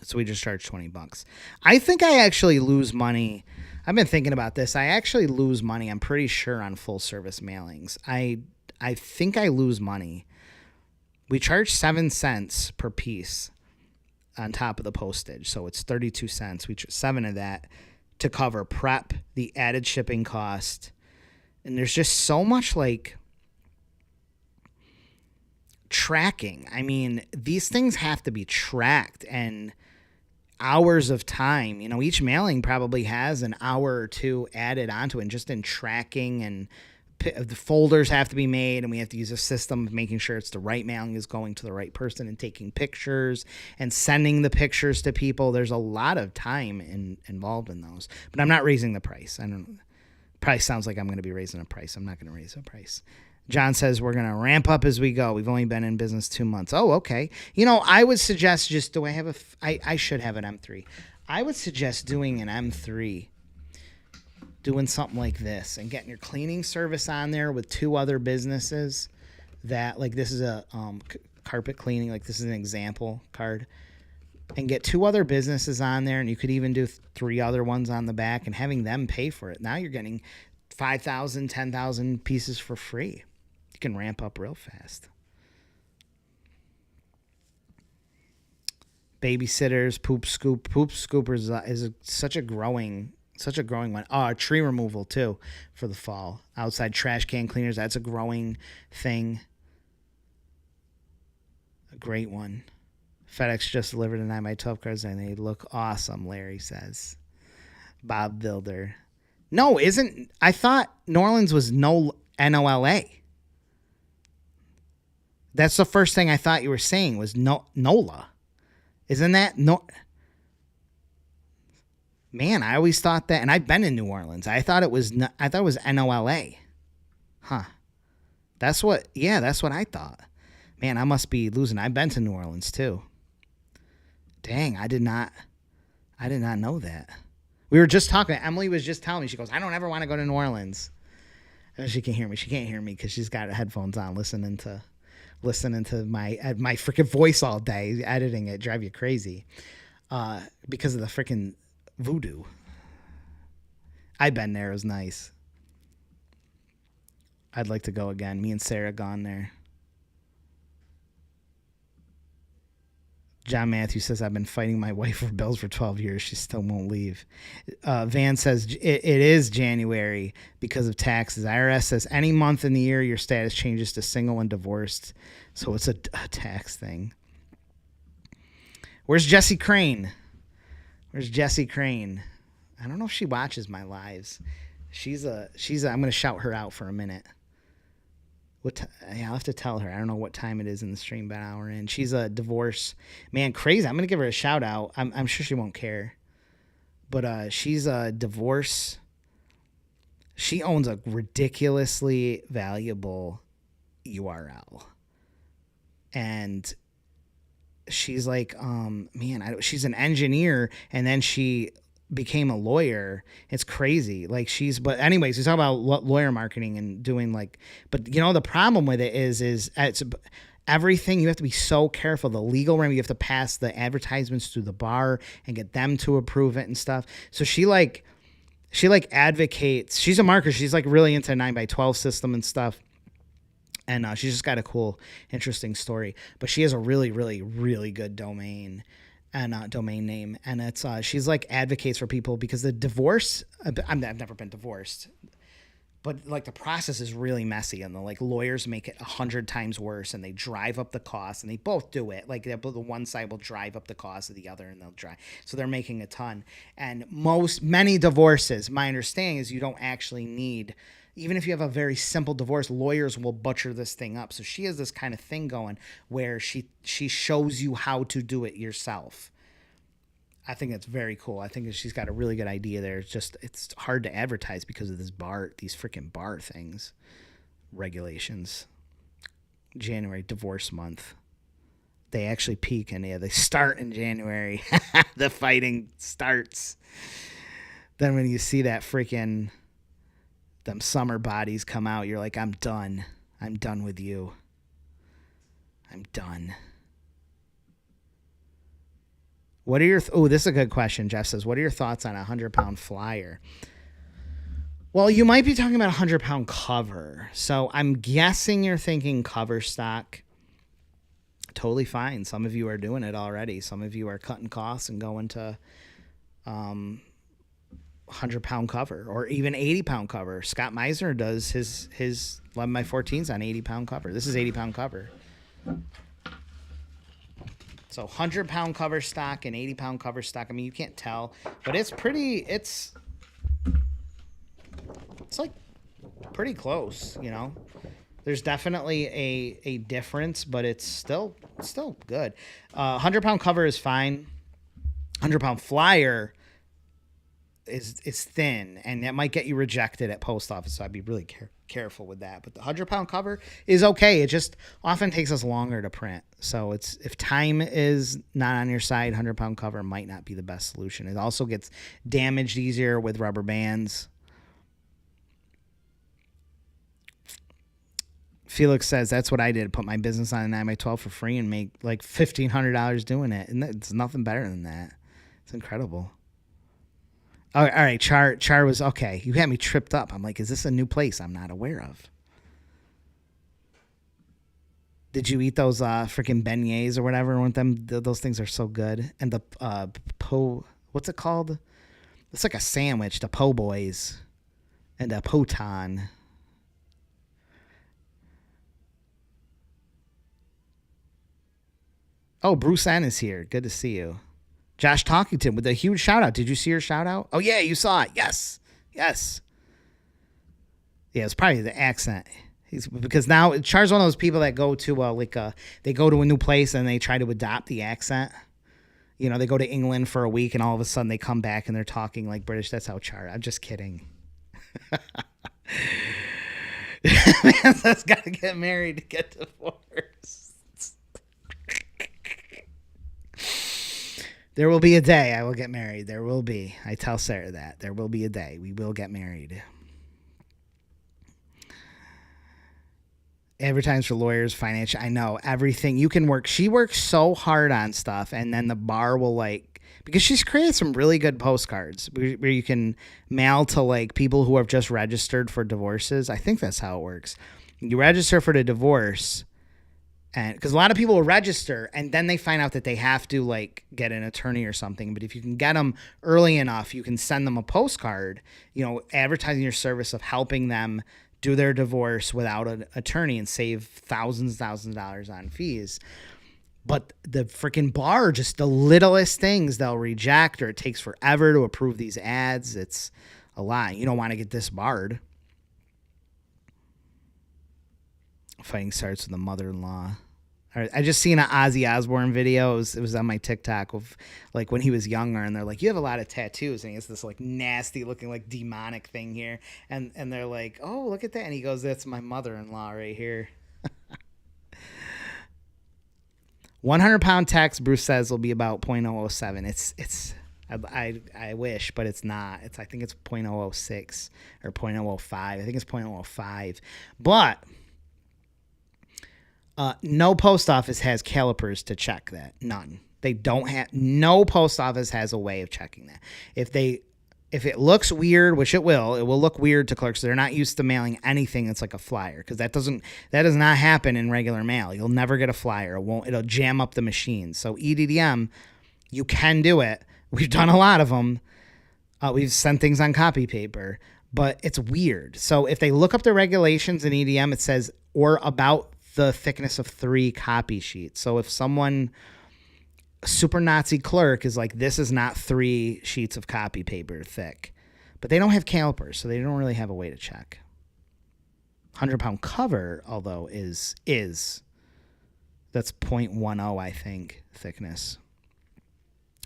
So we just charge $20. I think I actually lose money. I've been thinking about this. I actually lose money, I'm pretty sure, on full service mailings. I think I lose money. We charge 7 cents per piece on top of the postage. So it's 32 cents. We charge 7 of that to cover prep, the added shipping cost. And there's just so much like tracking. I mean, these things have to be tracked and hours of time. You know, each mailing probably has an hour or 2 added onto it, and just in tracking, and the folders have to be made, and we have to use a system of making sure it's the right mailing is going to the right person, and taking pictures and sending the pictures to people. There's a lot of time involved in those, but I'm not raising the price. Price sounds like I'm going to be raising a price. I'm not going to raise a price. John says we're going to ramp up as we go. We've only been in business 2 months. Oh, okay. You know, I would suggest I should have an M3. I would suggest doing an M3, doing something like this, and getting your cleaning service on there with 2 other businesses that, like, this is a carpet cleaning, like this is an example card, and get 2 other businesses on there, and you could even do 3 other ones on the back and having them pay for it. Now you're getting 5,000, 10,000 pieces for free. You can ramp up real fast. Babysitters, poop scoopers is such a growing one. Tree removal too for the fall. Outside trash can cleaners, that's a growing thing. A great one. FedEx just delivered a 9x12 cards and they look awesome, Larry says. Bob Builder. No, I thought New Orleans was NOLA. That's the first thing I thought you were saying was NOLA. Isn't that no? Man, I always thought that, and I've been in New Orleans. I thought it was NOLA. Huh. That's what I thought. Man, I must be losing. I've been to New Orleans too. Dang, I did not know that. We were just talking. Emily was just telling me. She goes, I don't ever want to go to New Orleans. And she can hear me. She can't hear me because she's got headphones on, listening to my freaking voice all day, editing it, drive you crazy, because of the freaking voodoo. I've been there. It was nice. I'd like to go again. Me and Sarah gone there. John Matthews says, I've been fighting my wife for bills for 12 years. She still won't leave. Van says, it is January because of taxes. IRS says any month in the year your status changes to single and divorced. So it's a tax thing. Where's Jessie Crane? I don't know if she watches my lives. I'm going to shout her out for a minute. I'll have to tell her. I don't know what time it is in the stream, about an hour in. She's a divorce. Man, crazy. I'm going to give her a shout out. I'm sure she won't care. But she's a divorce. She owns a ridiculously valuable URL. And she's like, she's an engineer, and then she became a lawyer. It's crazy. Like but anyways, we talk about lawyer marketing and doing but you know, the problem with it is it's everything. You have to be so careful. The legal realm, you have to pass the advertisements through the bar and get them to approve it and stuff. So she advocates. She's a marketer. She's really into 9x12 system and stuff. And she's just got a cool, interesting story. But she has a really, really, really good domain and domain name. And it's she's advocates for people because the divorce. I've never been divorced, but the process is really messy, and the lawyers make it 100 times worse, and they drive up the cost, and they both do it. The one side will drive up the cost of the other, and they'll drive. So they're making a ton. And many divorces, my understanding is you don't actually need. Even if you have a very simple divorce, lawyers will butcher this thing up. So she has this kind of thing going where she shows you how to do it yourself. I think that's very cool. I think she's got a really good idea there. It's hard to advertise because of these freaking bar things, regulations. January, divorce month. They actually peak and they start in January. The fighting starts. Then when you see that freaking them summer bodies come out, you're like, I'm done. I'm done with you. I'm done. What are your this is a good question. Jeff says, what are your thoughts on a 100-pound flyer? Well, you might be talking about a 100-pound cover. So I'm guessing you're thinking cover stock. Totally fine. Some of you are doing it already. Some of you are cutting costs and going to 100-pound cover or even 80-pound cover. Scott Meisner does his 11x14s on 80-pound cover. This is 80-pound cover. So 100-pound cover stock and 80-pound cover stock. I mean, you can't tell, but it's pretty. It's like pretty close, you know. There's definitely a difference, but it's still good. 100-pound cover is fine. 100-pound flyer is thin, and that might get you rejected at post office. So I'd be really careful with that. But the 100-pound cover is okay. It just often takes us longer to print. So if time is not on your side, 100-pound cover might not be the best solution. It also gets damaged easier with rubber bands. Felix says, that's what I did. Put my business on a 9x12 for free and make like $1,500 doing it. And it's nothing better than that. It's incredible. All right. Char was, okay. You had me tripped up. I'm like, is this a new place I'm not aware of? Did you eat those freaking beignets or whatever with them? Those things are so good. And the what's it called? It's like a sandwich, the po' boys and a poton. Oh, Bruce N is here. Good to see you. Josh Talkington with a huge shout out. Did you see your shout out? Oh, yeah, you saw it. Yes. Yeah, it's probably the accent. Because now Char's one of those people that go to they go to a new place and they try to adopt the accent. You know, they go to England for a week and all of a sudden they come back and they're talking like British. That's how Char. I'm just kidding. Man that's got to get married to get divorced. There will be a day I will get married. There will be. I tell Sarah that. There will be a day. We will get married. Advertise for lawyers, financial. I know. Everything. You can work. She works so hard on stuff, and then the bar will because she's created some really good postcards where you can mail to people who have just registered for divorces. I think that's how it works. You register for the divorce. And because a lot of people will register and then they find out that they have to get an attorney or something. But if you can get them early enough, you can send them a postcard, advertising your service of helping them do their divorce without an attorney and save thousands of dollars on fees. But the freaking bar, just the littlest things they'll reject, or it takes forever to approve these ads. It's a lot. You don't want to get disbarred. Fighting starts with the mother-in-law. I just seen an Ozzy Osbourne video. It was on my TikTok of when he was younger, and they're like, "You have a lot of tattoos," and he has this nasty looking demonic thing here, and they're like, "Oh, look at that," and he goes, "That's my mother-in-law right here." 100-pound tax, Bruce says, will be about 0.007. It's I wish, but it's not. I think it's 0.006 or 0.005. I think it's 0.005, but. No post office has calipers to check that. None. They don't have. No post office has a way of checking that. If it looks weird, which it will look weird to clerks. They're not used to mailing anything that's like a flyer, because that does not happen in regular mail. You'll never get a flyer. It'll jam up the machine. So EDDM, you can do it. We've done a lot of them. We've sent things on copy paper, but it's weird. So if they look up the regulations in EDM, it says or about the thickness of 3 copy sheets. So if someone, super Nazi clerk, is like, this is not 3 sheets of copy paper thick, but they don't have calipers, so they don't really have a way to check. 100-pound cover, although, is that's 0.10, I think, thickness.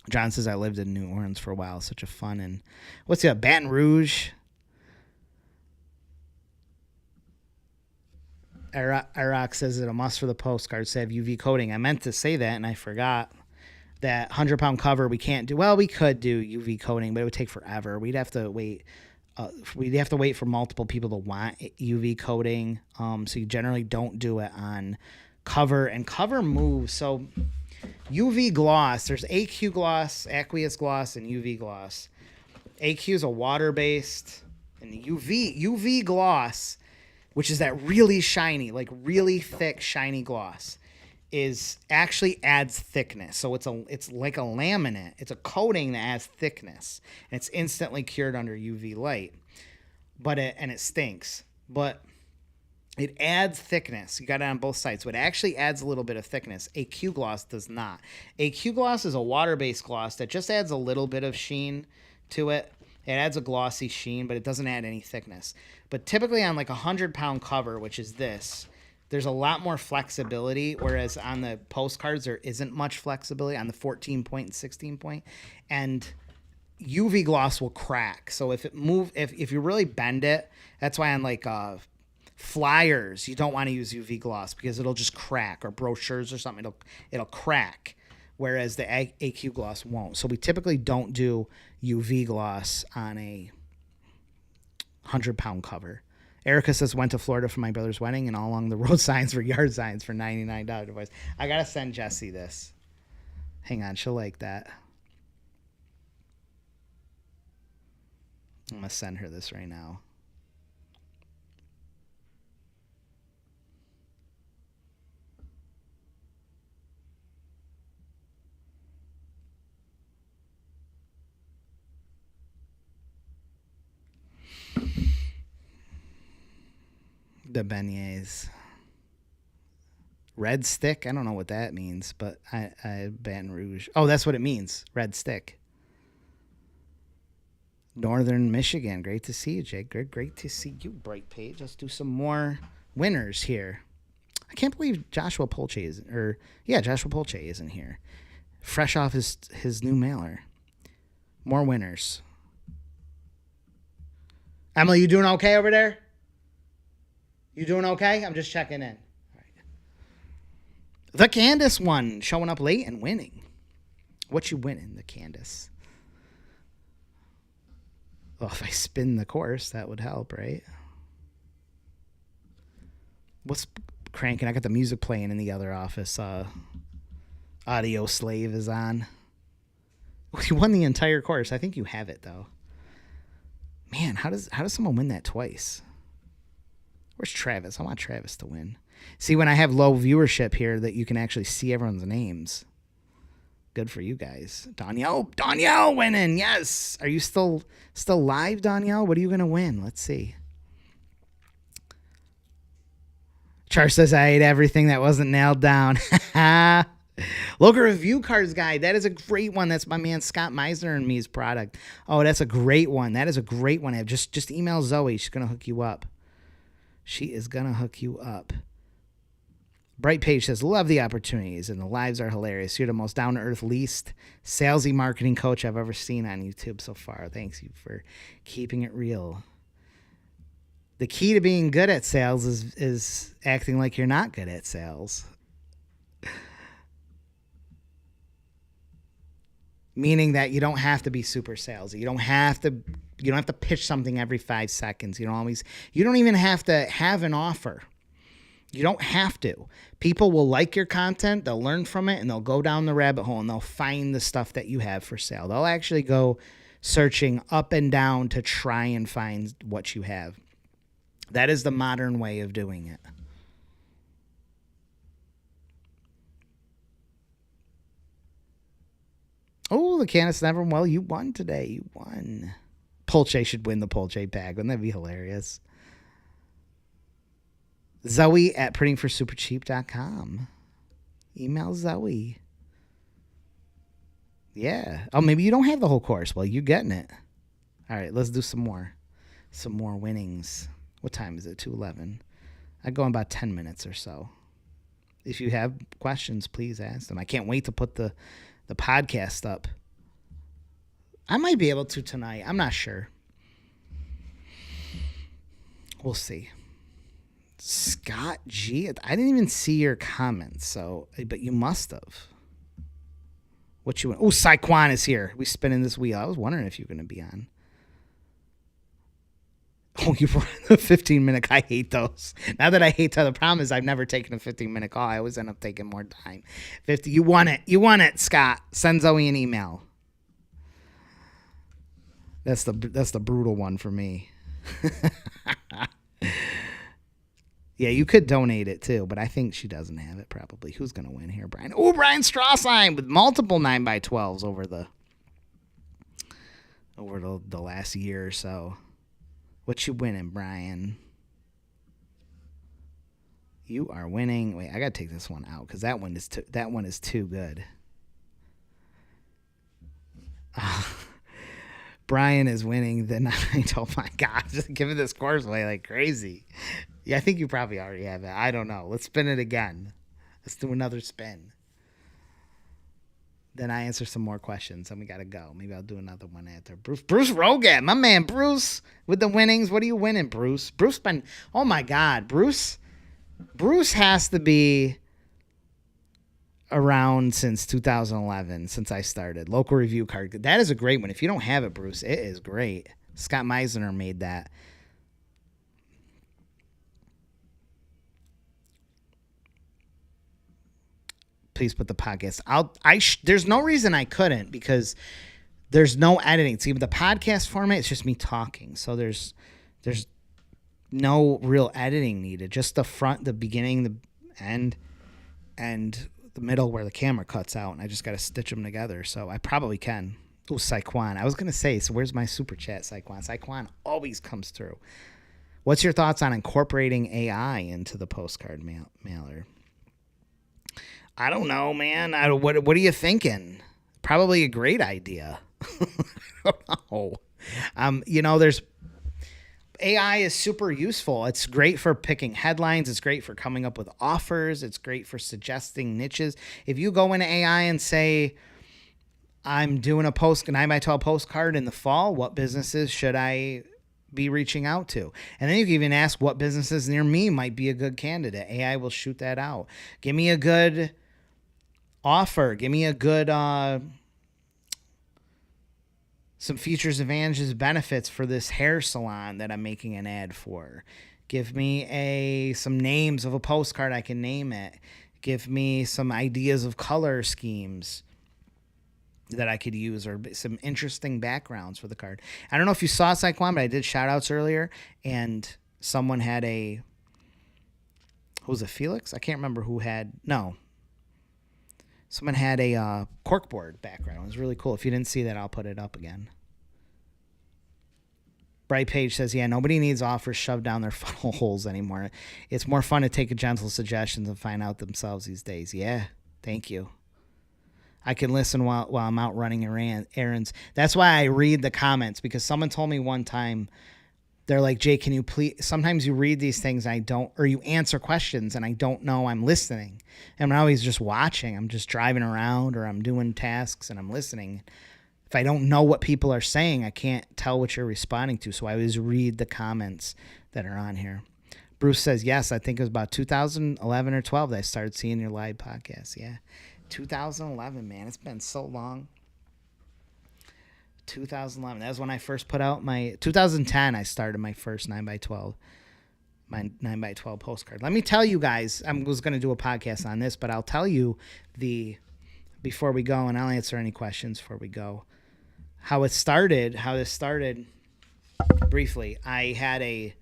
John says, I lived in New Orleans for a while. Such a fun, and what's that, Baton Rouge? Iraq says it a must for the postcards to have UV coating. I meant to say that and I forgot. That 100-pound cover we can't do. Well, we could do UV coating, but it would take forever. We'd have to wait. We'd have to wait for multiple people to want UV coating. So you generally don't do it on cover, and cover moves. So UV gloss, there's AQ gloss, aqueous gloss, and UV gloss. AQ is a water-based, and UV gloss, which is that really shiny, like really thick, shiny gloss, is actually adds thickness. So it's like a laminate. It's a coating that adds thickness, and it's instantly cured under UV light. And it stinks, but it adds thickness. You got it on both sides. So it actually adds a little bit of thickness. AQ gloss does not. AQ gloss is a water-based gloss that just adds a little bit of sheen to it. It adds a glossy sheen, but it doesn't add any thickness. But typically on like a 100-pound cover, which is this, there's a lot more flexibility, whereas on the postcards, there isn't much flexibility on the 14 point and 16 point. And UV gloss will crack. So if you really bend it, that's why on like flyers, you don't want to use UV gloss because it'll just crack, or brochures or something, it'll crack. Whereas the AQ gloss won't. So we typically don't do UV gloss on a 100-pound cover. Erica says, went to Florida for my brother's wedding, and all along the road signs were yard signs for $99 device. I got to send Jessie this. Hang on. She'll like that. I'm going to send her this right now. The beignets. Red stick? I don't know what that means, but I Baton Rouge. Oh, that's what it means. Red stick. Northern Michigan. Great to see you, Jake. Great to see you, Bright Page. Let's do some more winners here. I can't believe Joshua Polche Joshua Polche isn't here. Fresh off his new mailer. More winners. Emily, you doing okay over there? You doing okay? I'm just checking in. All right. The Candace one, showing up late and winning. What you winning, the Candace? Well, if I spin the course, that would help, right? What's cranking? I got the music playing in the other office. Audio Slave is on. You won the entire course. I think you have it, though. Man, how does someone win that twice? Where's Travis? I want Travis to win. See, when I have low viewership here, that you can actually see everyone's names. Good for you guys. Danielle winning. Yes. Are you still live, Danielle? What are you going to win? Let's see. Char says, I ate everything that wasn't nailed down. Local review cards guide. That is a great one. That's my man Scott Meisner and me's product. Oh, that's a great one. That is a great one. Just email Zoe. She's going to hook you up. She is going to hook you up. Bright Page says, love the opportunities, and the lives are hilarious. You're the most down-to-earth, least salesy marketing coach I've ever seen on YouTube so far. Thanks you for keeping it real. The key to being good at sales is acting like you're not good at sales. Meaning that you don't have to be super salesy. You don't have to pitch something every 5 seconds. You don't even have to have an offer. You don't have to. People will like your content, they'll learn from it, and they'll go down the rabbit hole and they'll find the stuff that you have for sale. They'll actually go searching up and down to try and find what you have. That is the modern way of doing it. Oh, the Candace never. Well, you won today. You won. Polche should win the Polche bag. Wouldn't that be hilarious? Zoe at printingforsupercheap.com. Email Zoe. Yeah. Oh, maybe you don't have the whole course. Well, you're getting it. All right, let's do some more. Some more winnings. What time is it? 2:11. I go in about 10 minutes or so. If you have questions, please ask them. I can't wait to put the podcast up. I might be able to tonight. I'm not sure. We'll see. Scott G. I didn't even see your comments, so but you must have. What you want? Oh, Saquon is here. We spinning this wheel. I was wondering if you're going to be on. Oh, you brought the 15-minute. I hate those. Now that I hate the problem is I've never taken a 15-minute call. I always end up taking more time. 50. You want it. You want it, Scott. Send Zoe an email. That's the brutal one for me. Yeah, you could donate it too, but I think she doesn't have it probably. Who's going to win here, Brian? Oh, Brian Strassheim with multiple 9x12s over the last year or so. What you winning, Brian? You are winning. Wait, I got to take this one out because that one is too good. Brian is winning the night. Oh my God, just giving the scores away like crazy. Yeah, I think you probably already have it. I don't know. Let's spin it again. Let's do another spin. Then I answer some more questions, and we got to go. Maybe I'll do another one after. Bruce Rogan, my man Bruce with the winnings. What are you winning, Bruce? Oh my God, Bruce has to be around since 2011, since I started. Local review card. That is a great one. If you don't have it, Bruce, it is great. Scott Meisner made that. Please put the podcast out. There's no reason I couldn't because there's no editing. See, with the podcast format, it's just me talking. So there's no real editing needed. Just the front, the beginning, the end, and the middle where the camera cuts out. And I just got to stitch them together. So I probably can. Oh, Saquon. I was going to say, so where's my super chat, Saquon? Saquon always comes through. What's your thoughts on incorporating AI into the postcard mailer? I don't know, man. What are you thinking? Probably a great idea. I don't know. There's AI is super useful. It's great for picking headlines. It's great for coming up with offers. It's great for suggesting niches. If you go into AI and say, I'm doing a 9x12 postcard in the fall, what businesses should I be reaching out to? And then you can even ask what businesses near me might be a good candidate. AI will shoot that out. Give me a good offer. Give me a good some features, advantages, benefits for this hair salon that I'm making an ad for. Give me some names of a postcard. I can name it. Give me some ideas of color schemes that I could use or some interesting backgrounds for the card. I don't know if you saw Saquon, but I did shout outs earlier and someone had who was it, Felix? I can't remember who had, no. Someone had a corkboard background. It was really cool. If you didn't see that, I'll put it up again. Bright Page says, yeah, nobody needs offers shoved down their funnel holes anymore. It's more fun to take a gentle suggestions and find out themselves these days. Yeah, thank you. I can listen while I'm out running errands. That's why I read the comments, because someone told me one time, they're like, Jay, can you please, sometimes you read these things or you answer questions and I don't know I'm listening. I'm not always just watching. I'm just driving around or I'm doing tasks and I'm listening. If I don't know what people are saying, I can't tell what you're responding to. So I always read the comments that are on here. Bruce says, yes, I think it was about 2011 or 12 that I started seeing your live podcast. Yeah. 2011, man. It's been so long. 2011. That was when I first put out 2010. I started my first 9x12 postcard. Let me tell you guys, I was going to do a podcast on this, but I'll tell you before we go, and I'll answer any questions before we go, how this started briefly. I had a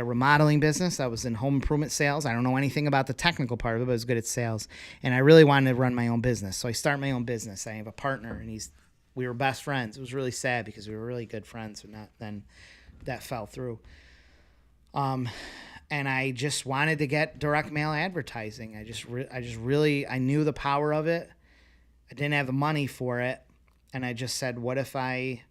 remodeling business. I was in home improvement sales. I don't know anything about the technical part of it, but I was good at sales, and I really wanted to run my own business. So I started my own business. I have a partner, and we were best friends. It was really sad because we were really good friends, and then that fell through. And I just wanted to get direct mail advertising. I knew the power of it. I didn't have the money for it, and I just said, what if I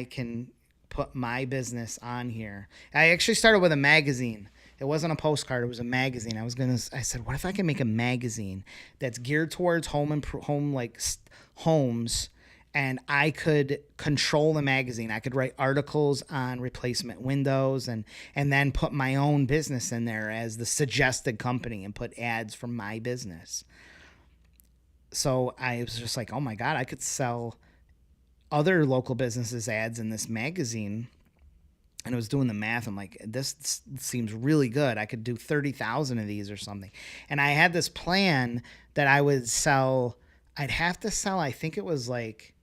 can put my business on here? I actually started with a magazine. It wasn't a postcard. It was a magazine. I said, what if I can make a magazine that's geared towards homes, and I could control the magazine. I could write articles on replacement windows and then put my own business in there as the suggested company and put ads from my business. So I was just like, oh my God, I could sell other local businesses ads in this magazine. And I was doing the math. I'm like, this seems really good. I could do 30,000 of these or something. And I had this plan that I would sell. I'd have to sell, I think it was like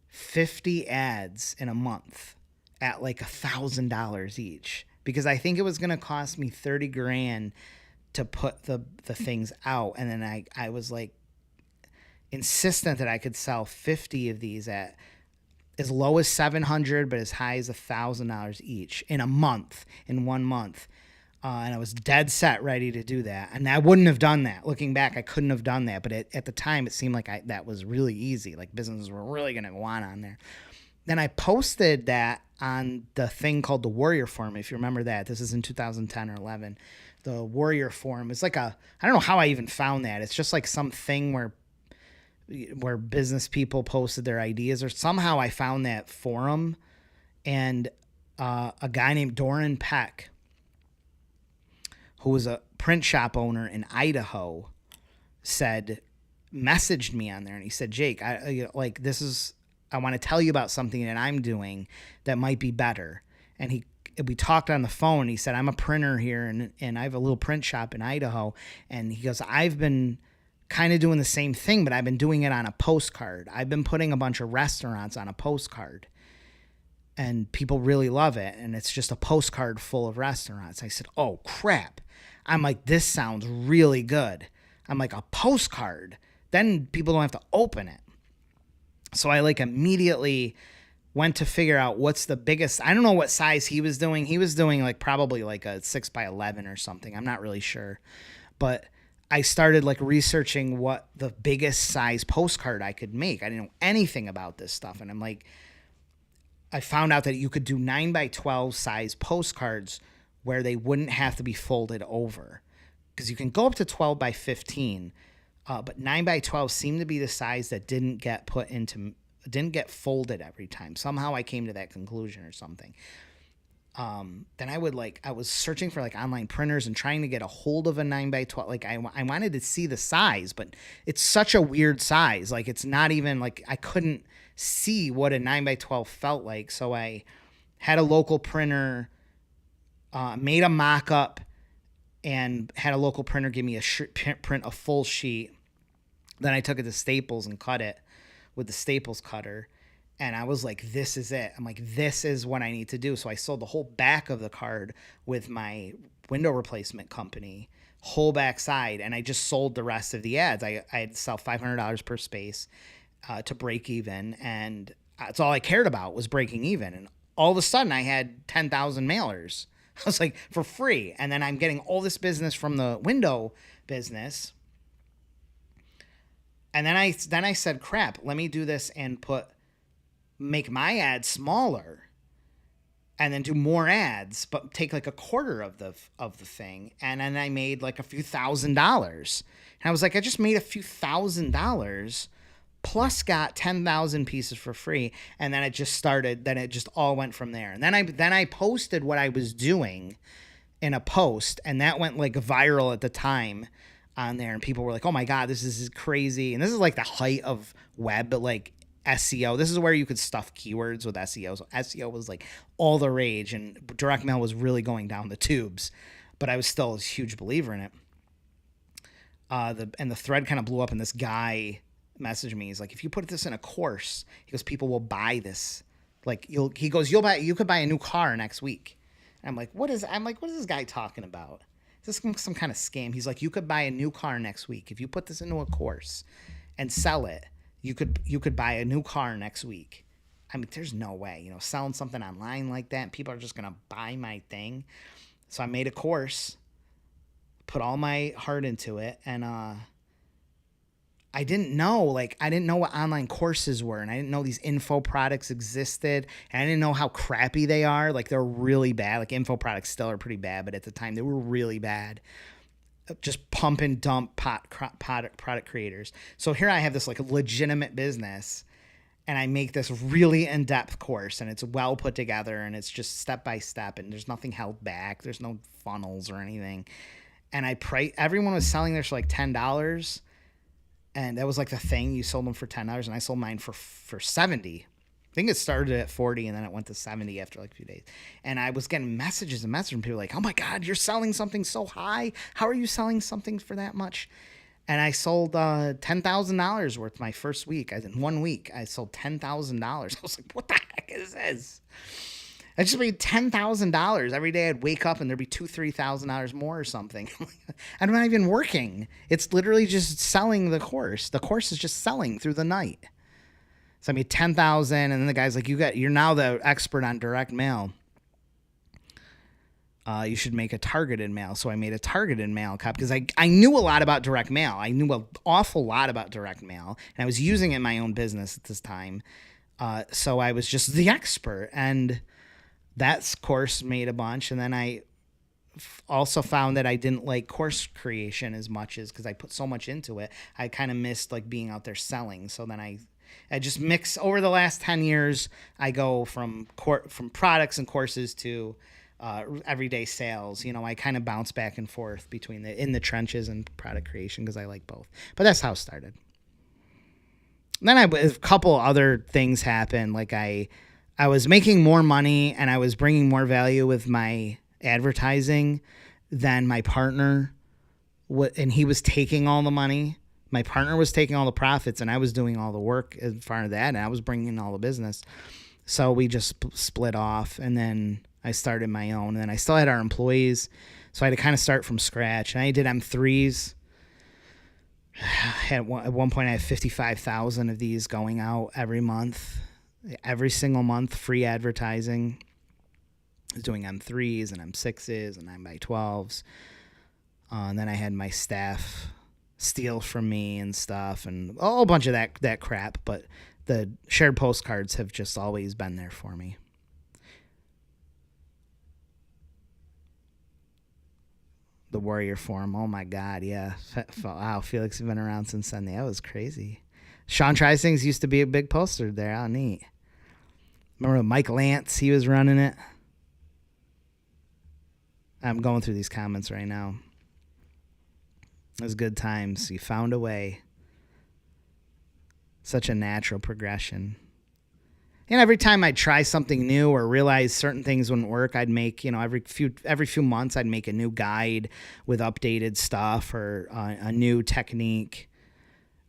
50 ads in a month at like $1,000 each, because I think it was going to cost me 30 grand to put the things out. And then I was like insistent that I could sell 50 of these at as low as $700, but as high as $1,000 each in a month, in 1 month. And I was dead set ready to do that. And I wouldn't have done that. Looking back, I couldn't have done that. But at the time, it seemed like that was really easy. Like businesses were really going to go on there. Then I posted that on the thing called the Warrior Forum. If you remember that, this is in 2010 or 11. The Warrior Forum. It's like I don't know how I even found that. It's just like something where business people posted their ideas, or somehow I found that forum, and a guy named Doran Peck, who was a print shop owner in Idaho, messaged me on there, and he said, Jake, I want to tell you about something that I'm doing that might be better. And we talked on the phone. He said, I'm a printer here, and I have a little print shop in Idaho. And he goes, I've been kind of doing the same thing, but I've been doing it on a postcard. I've been putting a bunch of restaurants on a postcard, and people really love it. And it's just a postcard full of restaurants. I said, oh crap. I'm like, this sounds really good. I'm like, a postcard? Then people don't have to open it. So I like immediately went to figure out what's the biggest. I don't know what size he was doing. He was doing like probably like a 6x11 or something. I'm not really sure. But I started like researching what the biggest size postcard I could make. I didn't know anything about this stuff. And I'm like, I found out that you could do 9x12 size postcards where they wouldn't have to be folded over, because you can go up to 12x15, but 9x12 seemed to be the size that didn't get folded every time. Somehow I came to that conclusion or something. Then I was searching for like online printers and trying to get a hold of a 9x12. Like I wanted to see the size, but it's such a weird size. Like it's not even like, I couldn't see what a 9x12 felt like. So I had a local printer, made a mock-up, and had a local printer give me print a full sheet. Then I took it to Staples and cut it with the Staples cutter. And I was like, this is it. I'm like, this is what I need to do. So I sold the whole back of the card with my window replacement company, whole back side. And I just sold the rest of the ads. I had to sell $500 per space to break even. And that's all I cared about, was breaking even. And all of a sudden I had 10,000 mailers. I was like, for free. And then I'm getting all this business from the window business. And then I said, crap, let me do this and make my ads smaller, and then do more ads, but take like a quarter of the thing. And then I made like a few $1,000s. And I was like, I just made a few $1,000 plus got 10,000 pieces for free. And then it just all went from there. And then I posted what I was doing in a post, and that went like viral at the time on there. And people were like, oh my God, this is crazy. And this is like the height of web, but like SEO. This is where you could stuff keywords with SEO. So SEO was like all the rage, and direct mail was really going down the tubes, but I was still a huge believer in it. The thread kind of blew up, and this guy messaged me. He's like, if you put this in a course, he goes, people will buy this. Like you could buy a new car next week. And I'm like, what is this guy talking about? Is this some kind of scam? He's like, you could buy a new car next week. If you put this into a course and sell it, you could buy a new car next week. I mean, there's no way, selling something online like that, people are just going to buy my thing. So I made a course, put all my heart into it. And, I didn't know what online courses were, and I didn't know these info products existed, and I didn't know how crappy they are. Like, they're really bad. Like, info products still are pretty bad, but at the time they were really bad. Just pump and dump product creators. So here I have this like legitimate business, and I make this really in-depth course, and it's well put together, and it's just step by step, and there's nothing held back. There's no funnels or anything. And everyone was selling theirs for like $10, and that was like the thing. You sold them for $10, and I sold mine for 70. I think it started at 40 and then it went to 70 after like a few days. And I was getting messages and messages from people like, "Oh my God, you're selling something so high. How are you selling something for that much?" And I sold $10,000 worth my first week. In 1 week, I sold $10,000. I was like, "What the heck is this?" I just made $10,000 every day. I'd wake up and there'd be $2,000-3,000 more or something. I'm not even working. It's literally just selling the course. The course is just selling through the night. So I made $10,000, and then the guy's like, "You're now the expert on direct mail. You should make a targeted mail." So I made a targeted mail copy because I knew a lot about direct mail. I knew an awful lot about direct mail, and I was using it in my own business at this time. So I was just the expert, and that course made a bunch. And then I also found that I didn't like course creation as much as because I put so much into it. I kind of missed like being out there selling. So then I just mix over the last 10 years. I go from products and courses to everyday sales. I kind of bounce back and forth between in the trenches and product creation because I like both. But that's how it started. And then a couple other things happened. Like I was making more money and I was bringing more value with my advertising than my partner. And he was taking all the money. My partner was taking all the profits, and I was doing all the work as far as that, and I was bringing in all the business. So we just split off, and then I started my own, and then I still had our employees, so I had to kind of start from scratch. And I did M3s. At one point, I had 55,000 of these going out every month, every single month, free advertising. I was doing M3s and M6s and 9x12s. And then I had my staff steal from me and stuff and a whole bunch of that crap. But the shared postcards have just always been there for me. The Warrior Forum. Oh my God. Yeah. Wow. Felix has been around since then. That was crazy. Sean Tries Things used to be a big poster there. How neat. Remember Mike Lance? He was running it. I'm going through these comments right now. It was good times. You found a way. Such a natural progression. And every time I'd try something new or realize certain things wouldn't work, I'd make, every few months, I'd make a new guide with updated stuff or a new technique.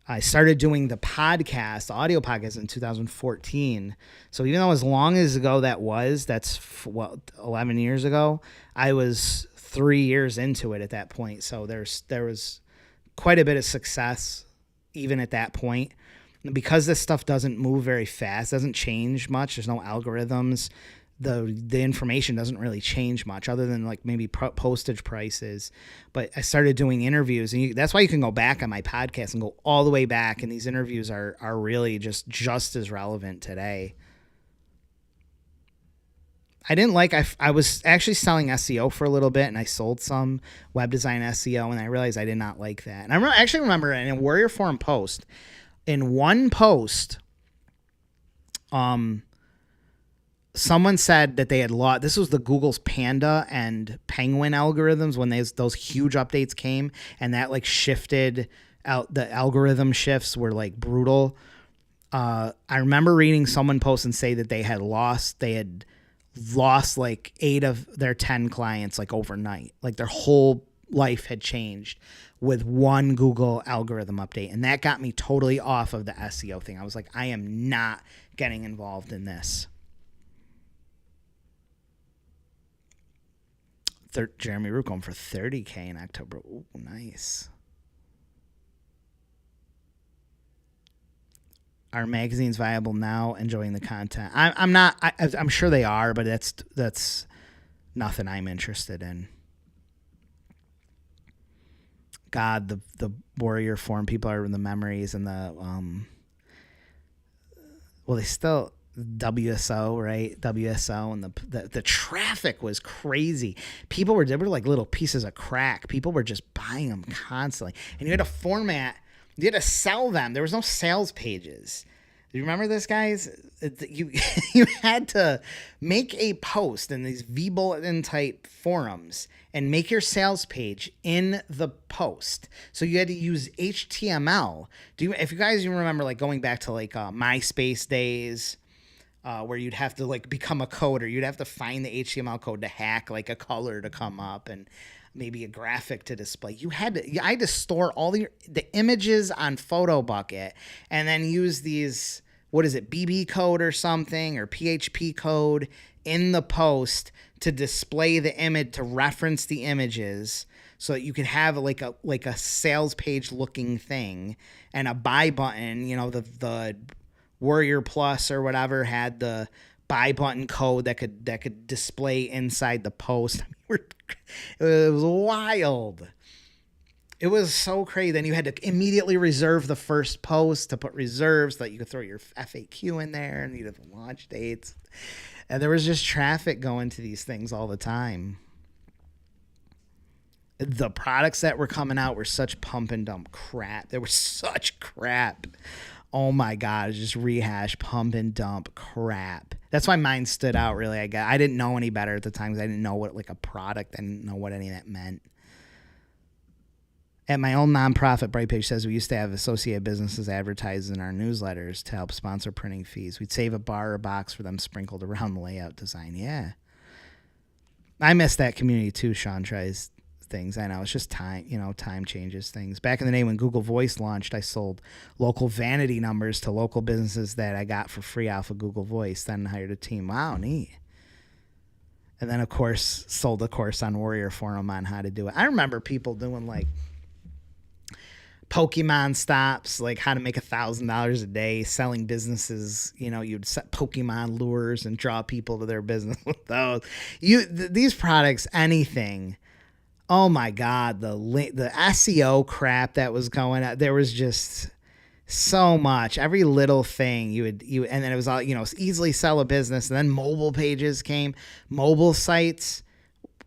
I started doing the audio podcast in 2014. So even though as long as ago that's 11 years ago, I was 3 years into it at that point. So there was quite a bit of success even at that point. And because this stuff doesn't move very fast, doesn't change much, there's no algorithms, the information doesn't really change much other than like maybe postage prices. But I started doing interviews, and that's why you can go back on my podcast and go all the way back, and these interviews are really just as relevant today. I didn't like, I was actually selling SEO for a little bit, and I sold some web design SEO, and I realized I did not like that. And I actually remember in a Warrior Forum post, in one post, someone said that they had lost, this was the Google's Panda and Penguin algorithms when those huge updates came, and that like shifted out, the algorithm shifts were like brutal. I remember reading someone post and say that they had lost like 8 of their 10 clients like overnight. Like their whole life had changed with one Google algorithm update. And that got me totally off of the SEO thing. I was like, I am not getting involved in this. Jeremy Root going for $30K in October. Ooh, nice. Are magazines viable now? Enjoying the content. I'm not. I'm sure they are, but that's nothing I'm interested in. God, the Warrior Forum people are in the memories and the they still WSO, right? WSO, and the traffic was crazy. They were like little pieces of crack. People were just buying them constantly, and you had to sell them. There was no sales pages. Do you remember this, guys? You you had to make a post in these V-bulletin type forums and make your sales page in the post. So you had to use HTML. If you guys remember, like going back to like MySpace days, where you'd have to like become a coder, you'd have to find the HTML code to hack like a color to come up and maybe a graphic to display. I had to store all the images on PhotoBucket and then use these, what is it, BB code or something, or PHP code in the post to display the image, to reference the images, so that you could have like a sales page looking thing, and a buy button. You know, the Warrior Plus or whatever had the buy button code that could display inside the post. I mean, it was wild. It was so crazy. Then you had to immediately reserve the first post to put reserves so that you could throw your FAQ in there, and you had the launch dates. And there was just traffic going to these things all the time. The products that were coming out were such pump and dump crap. They were such crap. Oh my God, just rehash, pump and dump crap. That's why mine stood out, really. I didn't know any better at the time because I didn't know what like a product. I didn't know what any of that meant. At my own nonprofit, Brightpage says we used to have associated businesses advertise in our newsletters to help sponsor printing fees. We'd save a bar or box for them sprinkled around the layout design. Yeah. I miss that community too, Sean tries things. I know, it's just time, time changes things. Back in the day when Google Voice launched, I sold local vanity numbers to local businesses that I got for free off of Google Voice, then hired a team. Wow, neat. And then, of course, sold a course on Warrior Forum on how to do it. I remember people doing like Pokemon stops, like how to make $1,000 a day, selling businesses. You'd set Pokemon lures and draw people to their business with those. These products, anything. Oh my God, the SEO crap that was going on. There was just so much. Every little thing and then it was all, easily sell a business. And then mobile pages came, mobile sites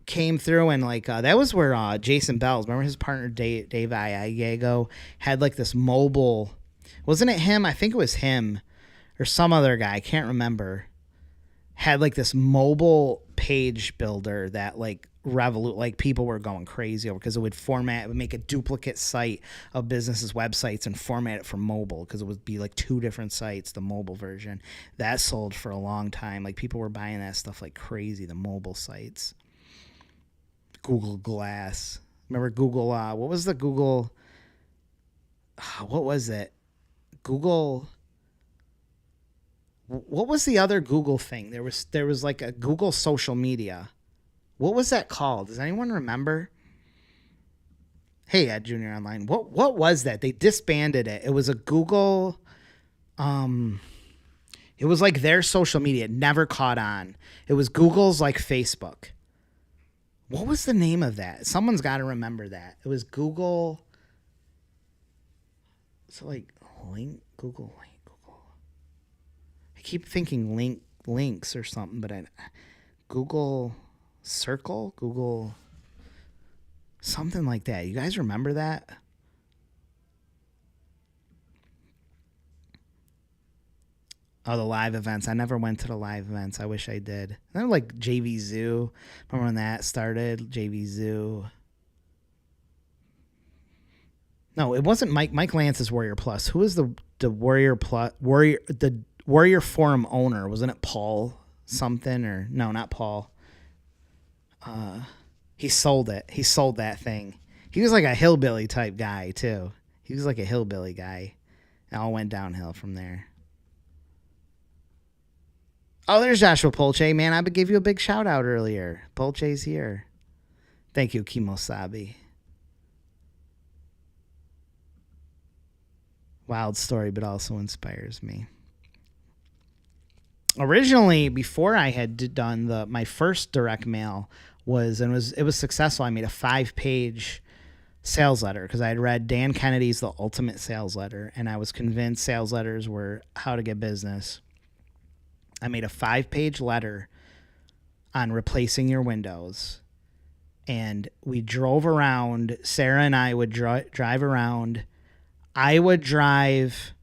came through, and like that was where Jason Bells, remember his partner Dave Iagego, had like this mobile, wasn't it him? I think it was him or some other guy, I can't remember, had like this mobile page builder that like people were going crazy over, because it would make a duplicate site of businesses' websites and format it for mobile, because it would be like two different sites, the mobile version. That sold for a long time. Like people were buying that stuff like crazy, the mobile sites. Google Glass. Remember Google, what was the Google, what was it? Google, what was the other Google thing? There was like a Google social media. What was that called? Does anyone remember? Hey, at Junior Online, what was that? They disbanded it. It was a Google, it was like their social media. It never caught on. It was Google's like Facebook. What was the name of that? Someone's got to remember that. It was Google. So like Google. I keep thinking links or something, but Google Circle, Google, something like that. You guys remember that? Oh, the live events. I never went to the live events. I wish I did. And then like JV Zoo. Remember when that started? JV Zoo. No, it wasn't Mike Lance's Warrior Plus. Who was the Warrior Plus the Warrior Forum owner? Wasn't it Paul something, or no, not Paul. He sold it. He sold that thing. He was like a hillbilly type guy too. He was like a hillbilly guy. It all went downhill from there. Oh, there's Joshua Polche. Man, I gave you a big shout out earlier. Polche's here. Thank you, Kimosabi. Wild story, but also inspires me. Originally, before I had done my first direct mail it was successful. I made a 5-page sales letter because I had read Dan Kennedy's The Ultimate Sales Letter, and I was convinced sales letters were how to get business. I made a 5-page letter on replacing your windows, and we drove around. Sarah and I would drive around. I would drive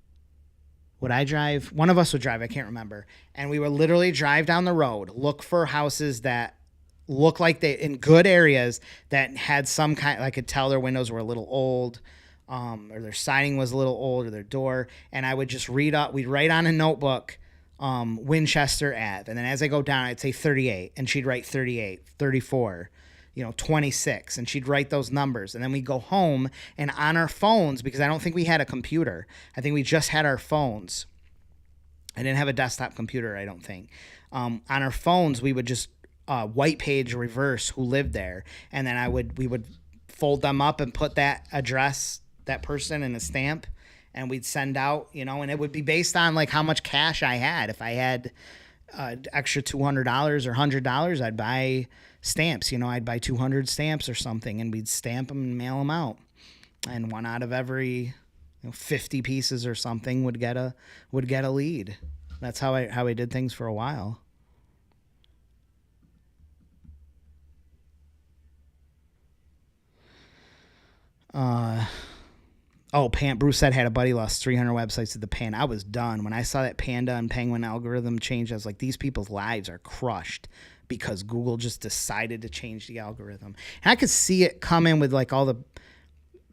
Would I drive? One of us would drive. I can't remember. And we would literally drive down the road, look for houses that look like they in good areas that had some kind. I could tell their windows were a little old, or their siding was a little old, or their door. And I would just read up. We'd write on a notebook, Winchester Ave, and then as I go down, I'd say 38, and she'd write 38, 34. 26, and she'd write those numbers, and then we go home and on our phones, because I don't think we had a computer. I think we just had our phones. I didn't have a desktop computer, I don't think. On our phones, we would just white page reverse who lived there, and then we would fold them up and put that address, that person in a stamp, and we'd send out, and it would be based on like how much cash I had. If I had extra $200 or $100, I'd buy stamps. I'd buy 200 stamps or something, and we'd stamp them and mail them out. And one out of every 50 pieces or something would get a lead. That's how I did things for a while. Bruce said had a buddy lost 300 websites to the pan. I was done. When I saw that Panda and Penguin algorithm change, I was like, these people's lives are crushed because Google just decided to change the algorithm. And I could see it come in with like all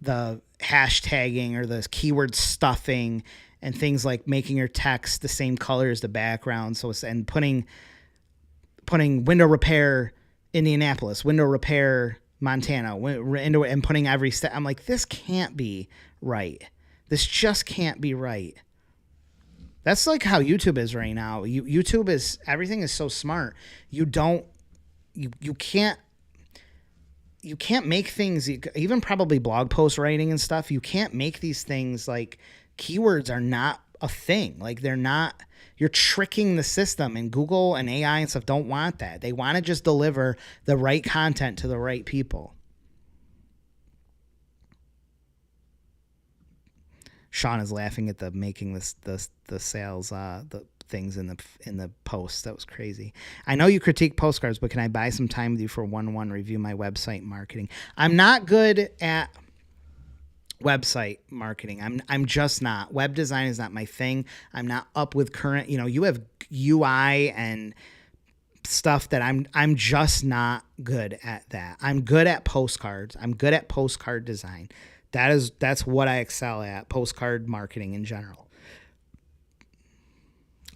the hashtagging or the keyword stuffing and things like making your text the same color as the background. And putting window repair Indianapolis, window repair Montana, and putting every step. I'm like, this can't be right. This just can't be right. That's like how YouTube is right now. YouTube is, everything is so smart. You can't make things, even probably blog post writing and stuff. You can't make these things like keywords are not a thing. Like they're not, you're tricking the system, and Google and AI and stuff don't want that. They want to just deliver the right content to the right people. Sean is laughing at the making the sales the things in the post. That was crazy. I know you critique postcards, but can I buy some time with you for a 1-on-1 review my website marketing? I'm not good at website marketing. I'm just not. Web design is not my thing. I'm not up with current. You have UI and stuff that I'm just not good at that. I'm good at postcards. I'm good at postcard design. That's what I excel at, postcard marketing in general.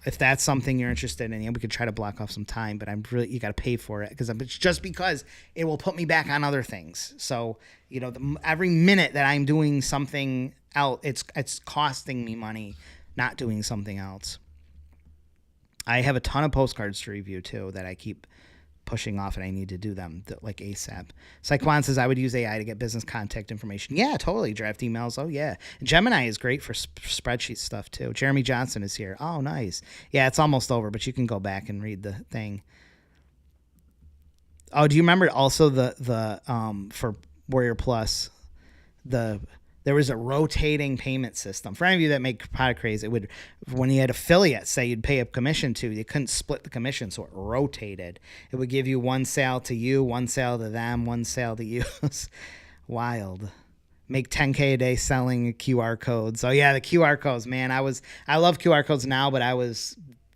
If that's something you're interested in, we could try to block off some time, but you got to pay for it because it will put me back on other things. So, every minute that I'm doing something else, it's costing me money not doing something else. I have a ton of postcards to review too that I keep pushing off, and I need to do them like ASAP. Saquon says I would use AI to get business contact information. Yeah, totally. Draft emails. Oh yeah. Gemini is great for spreadsheet stuff too. Jeremy Johnson is here. Oh, nice. Yeah, it's almost over, but you can go back and read the thing. Oh, do you remember also the for Warrior Plus, there was a rotating payment system. For any of you that make product craze, it would, when you had affiliates, say you'd pay a commission to, you couldn't split the commission, so it rotated. It would give you one sale to you, one sale to them, one sale to you. Wild. Make 10K a day selling QR codes. Oh yeah, the QR codes, man. I love QR codes now, but I was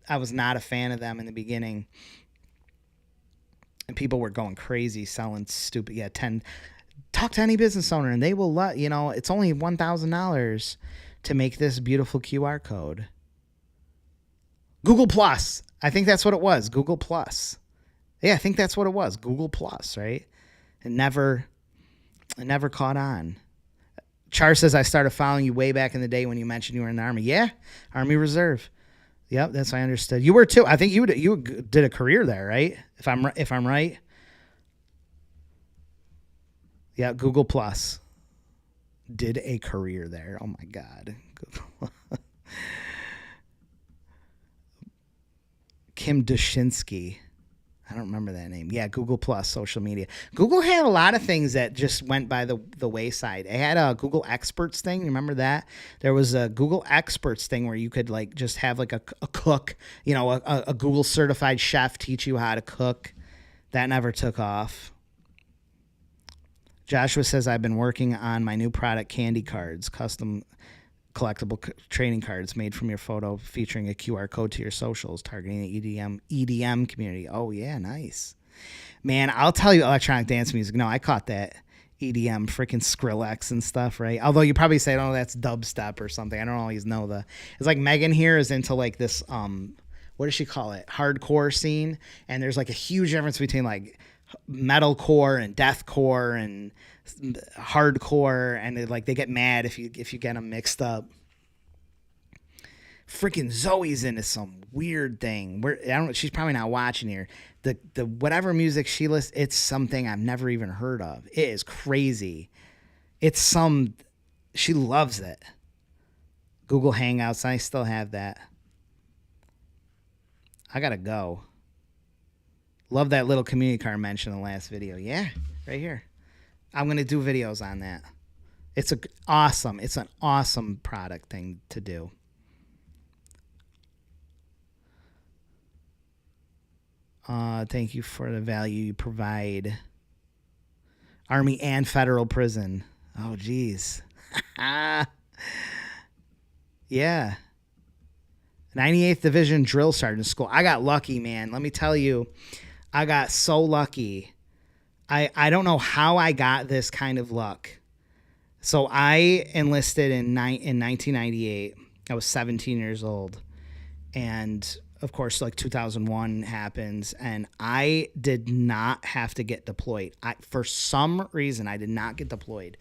not a fan of them in the beginning. And people were going crazy selling stupid. Yeah, talk to any business owner and they will let it's only $1,000 to make this beautiful QR code. Google Plus. I think that's what it was. Google Plus. Yeah, I think that's what it was. Google Plus, right? It never caught on. Char says I started following you way back in the day when you mentioned you were in the Army. Yeah, Army Reserve. Yep, that's what I understood. You were too. I think you did a career there, right? If I'm right. Yeah, Google Plus did a career there. Oh my God. Kim Dushinsky. I don't remember that name. Yeah, Google Plus, social media. Google had a lot of things that just went by the wayside. It had a Google Experts thing. Remember that? There was a Google Experts thing where you could like just have like a cook, a Google certified chef teach you how to cook. That never took off. Joshua says, I've been working on my new product, candy cards, custom collectible trading cards made from your photo featuring a QR code to your socials targeting the EDM community. Oh, yeah, nice. Man, I'll tell you electronic dance music. No, I caught that EDM freaking Skrillex and stuff, right? Although you probably say, oh, that's dubstep or something. I don't always know it's like Megan here is into like this, what does she call it? Hardcore scene. And there's like a huge difference between like metalcore and deathcore and hardcore, and they get mad if you get them mixed up. Freaking Zoe's into some weird thing. She's probably not watching here. The whatever music she listens, it's something I've never even heard of. It is crazy. She loves it. Google Hangouts, I still have that. I gotta go. Love that little community card mentioned in the last video. Yeah, right here. I'm going to do videos on that. It's an awesome product thing to do. Thank you for the value you provide. Army and federal prison. Oh, geez. Yeah. 98th Division Drill Sergeant School. I got lucky, man. Let me tell you, I got so lucky. I don't know how I got this kind of luck. So I enlisted in 1998. I was 17 years old. And, of course, like 2001 happens. And I did not have to get deployed. For some reason, I did not get deployed.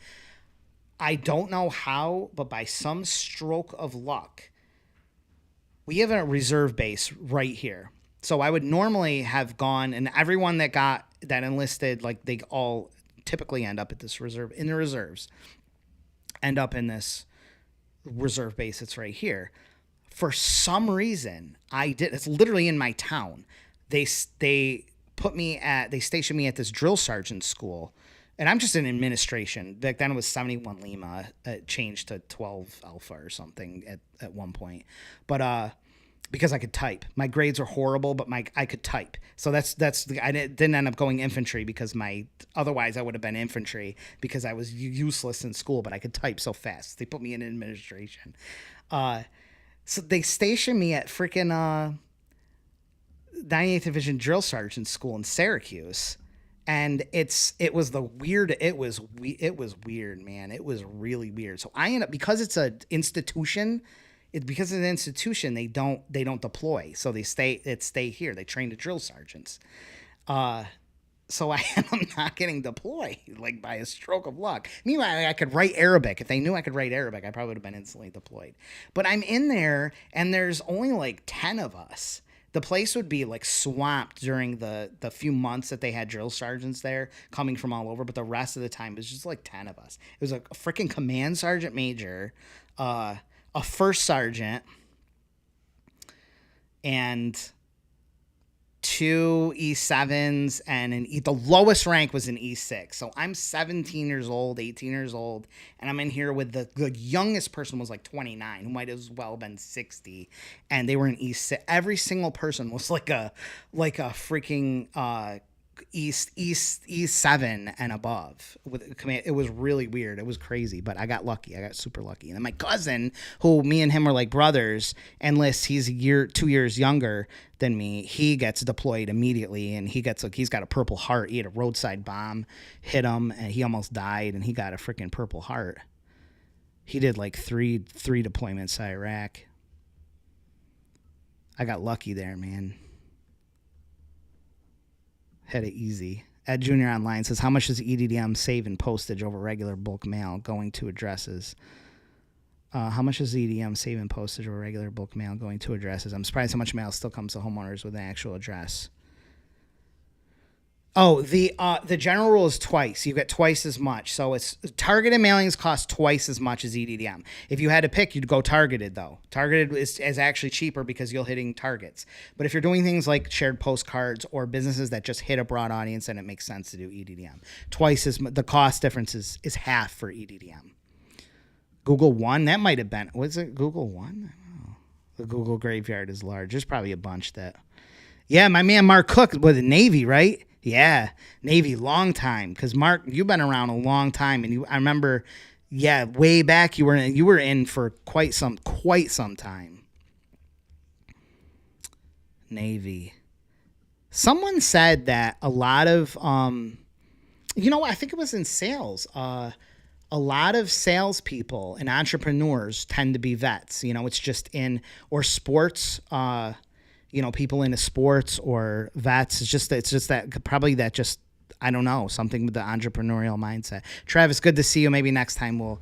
I don't know how, but by some stroke of luck, we have a reserve base right here. So I would normally have gone, and everyone that enlisted, like they all typically end up at this reserve, in the reserves, end up in this reserve base that's right here. For some reason, it's literally in my town. They stationed me at this drill sergeant school, and I'm just in administration. Back then it was 71 Lima. It changed to 12 Alpha or something at one point. But because I could type. My grades were horrible, but I could type. So I didn't end up going infantry because otherwise I would have been infantry because I was useless in school, but I could type so fast. They put me in administration. So they stationed me at freaking 98th Division Drill Sergeant School in Syracuse. And it was weird, man. It was really weird. So I ended up, because it's an institution, they don't deploy. So they stay here. They train the drill sergeants. So I am not getting deployed, like by a stroke of luck. Meanwhile, I could write Arabic. If they knew I could write Arabic, I probably would have been instantly deployed. But I'm in there, and there's only like 10 of us. The place would be like swamped during the few months that they had drill sergeants there coming from all over. But the rest of the time, it was just like 10 of us. It was like a freaking command sergeant major, a first sergeant, and 2 E7s, and the lowest rank was an E6. So I'm 17 years old, 18 years old, and I'm in here with the youngest person was like 29, who might as well have been 60, and they were in E6. Every single person was like a freaking E7 and above with command. It was really weird. It was crazy, but I got lucky. I got super lucky. And then my cousin, who me and him were like brothers, enlists. He's 2 years younger than me. He gets deployed immediately, and he's got a Purple Heart. He had a roadside bomb hit him, and he almost died, and he got a freaking Purple Heart. He did like three deployments to Iraq. I got lucky there, man. Had it easy. Ed Junior Online says, how much does EDDM save in postage over regular bulk mail going to addresses? How much does EDDM save in postage over regular bulk mail going to addresses? I'm surprised how much mail still comes to homeowners with an actual address. Oh, the general rule is twice. You get twice as much. So it's targeted mailings cost twice as much as EDDM. If you had to pick, you'd go targeted, though. Targeted is actually cheaper because you're hitting targets. But if you're doing things like shared postcards or businesses that just hit a broad audience, then it makes sense to do EDDM. Twice as the cost difference is half for EDDM. Google One, that might have been. Was it Google One? Oh, the Google graveyard is large. There's probably a bunch that. Yeah, my man Mark Cook with the Navy, right? Yeah, Navy, long time. Because Mark, you've been around a long time, and I remember Yeah, way back you were in for quite some time. Navy. Someone said that a lot of I think it was in sales. A lot of salespeople and entrepreneurs tend to be vets. It's just or sports. People into sports or vets. It's just that probably that just I don't know, something with the entrepreneurial mindset. Travis, good to see you. Maybe next time we'll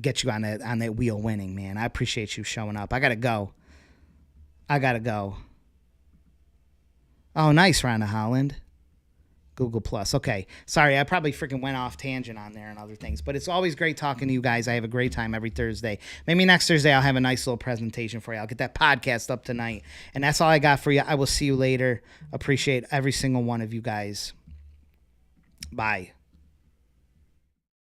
get you on that wheel winning, man. I appreciate you showing up. I gotta go. Oh, nice, Rhonda Holland. Google Plus. Okay. Sorry, I probably freaking went off tangent on there and other things, but it's always great talking to you guys. I have a great time every Thursday. Maybe next Thursday I'll have a nice little presentation for you. I'll get that podcast up tonight. And that's all I got for you. I will see you later. Appreciate every single one of you guys. Bye.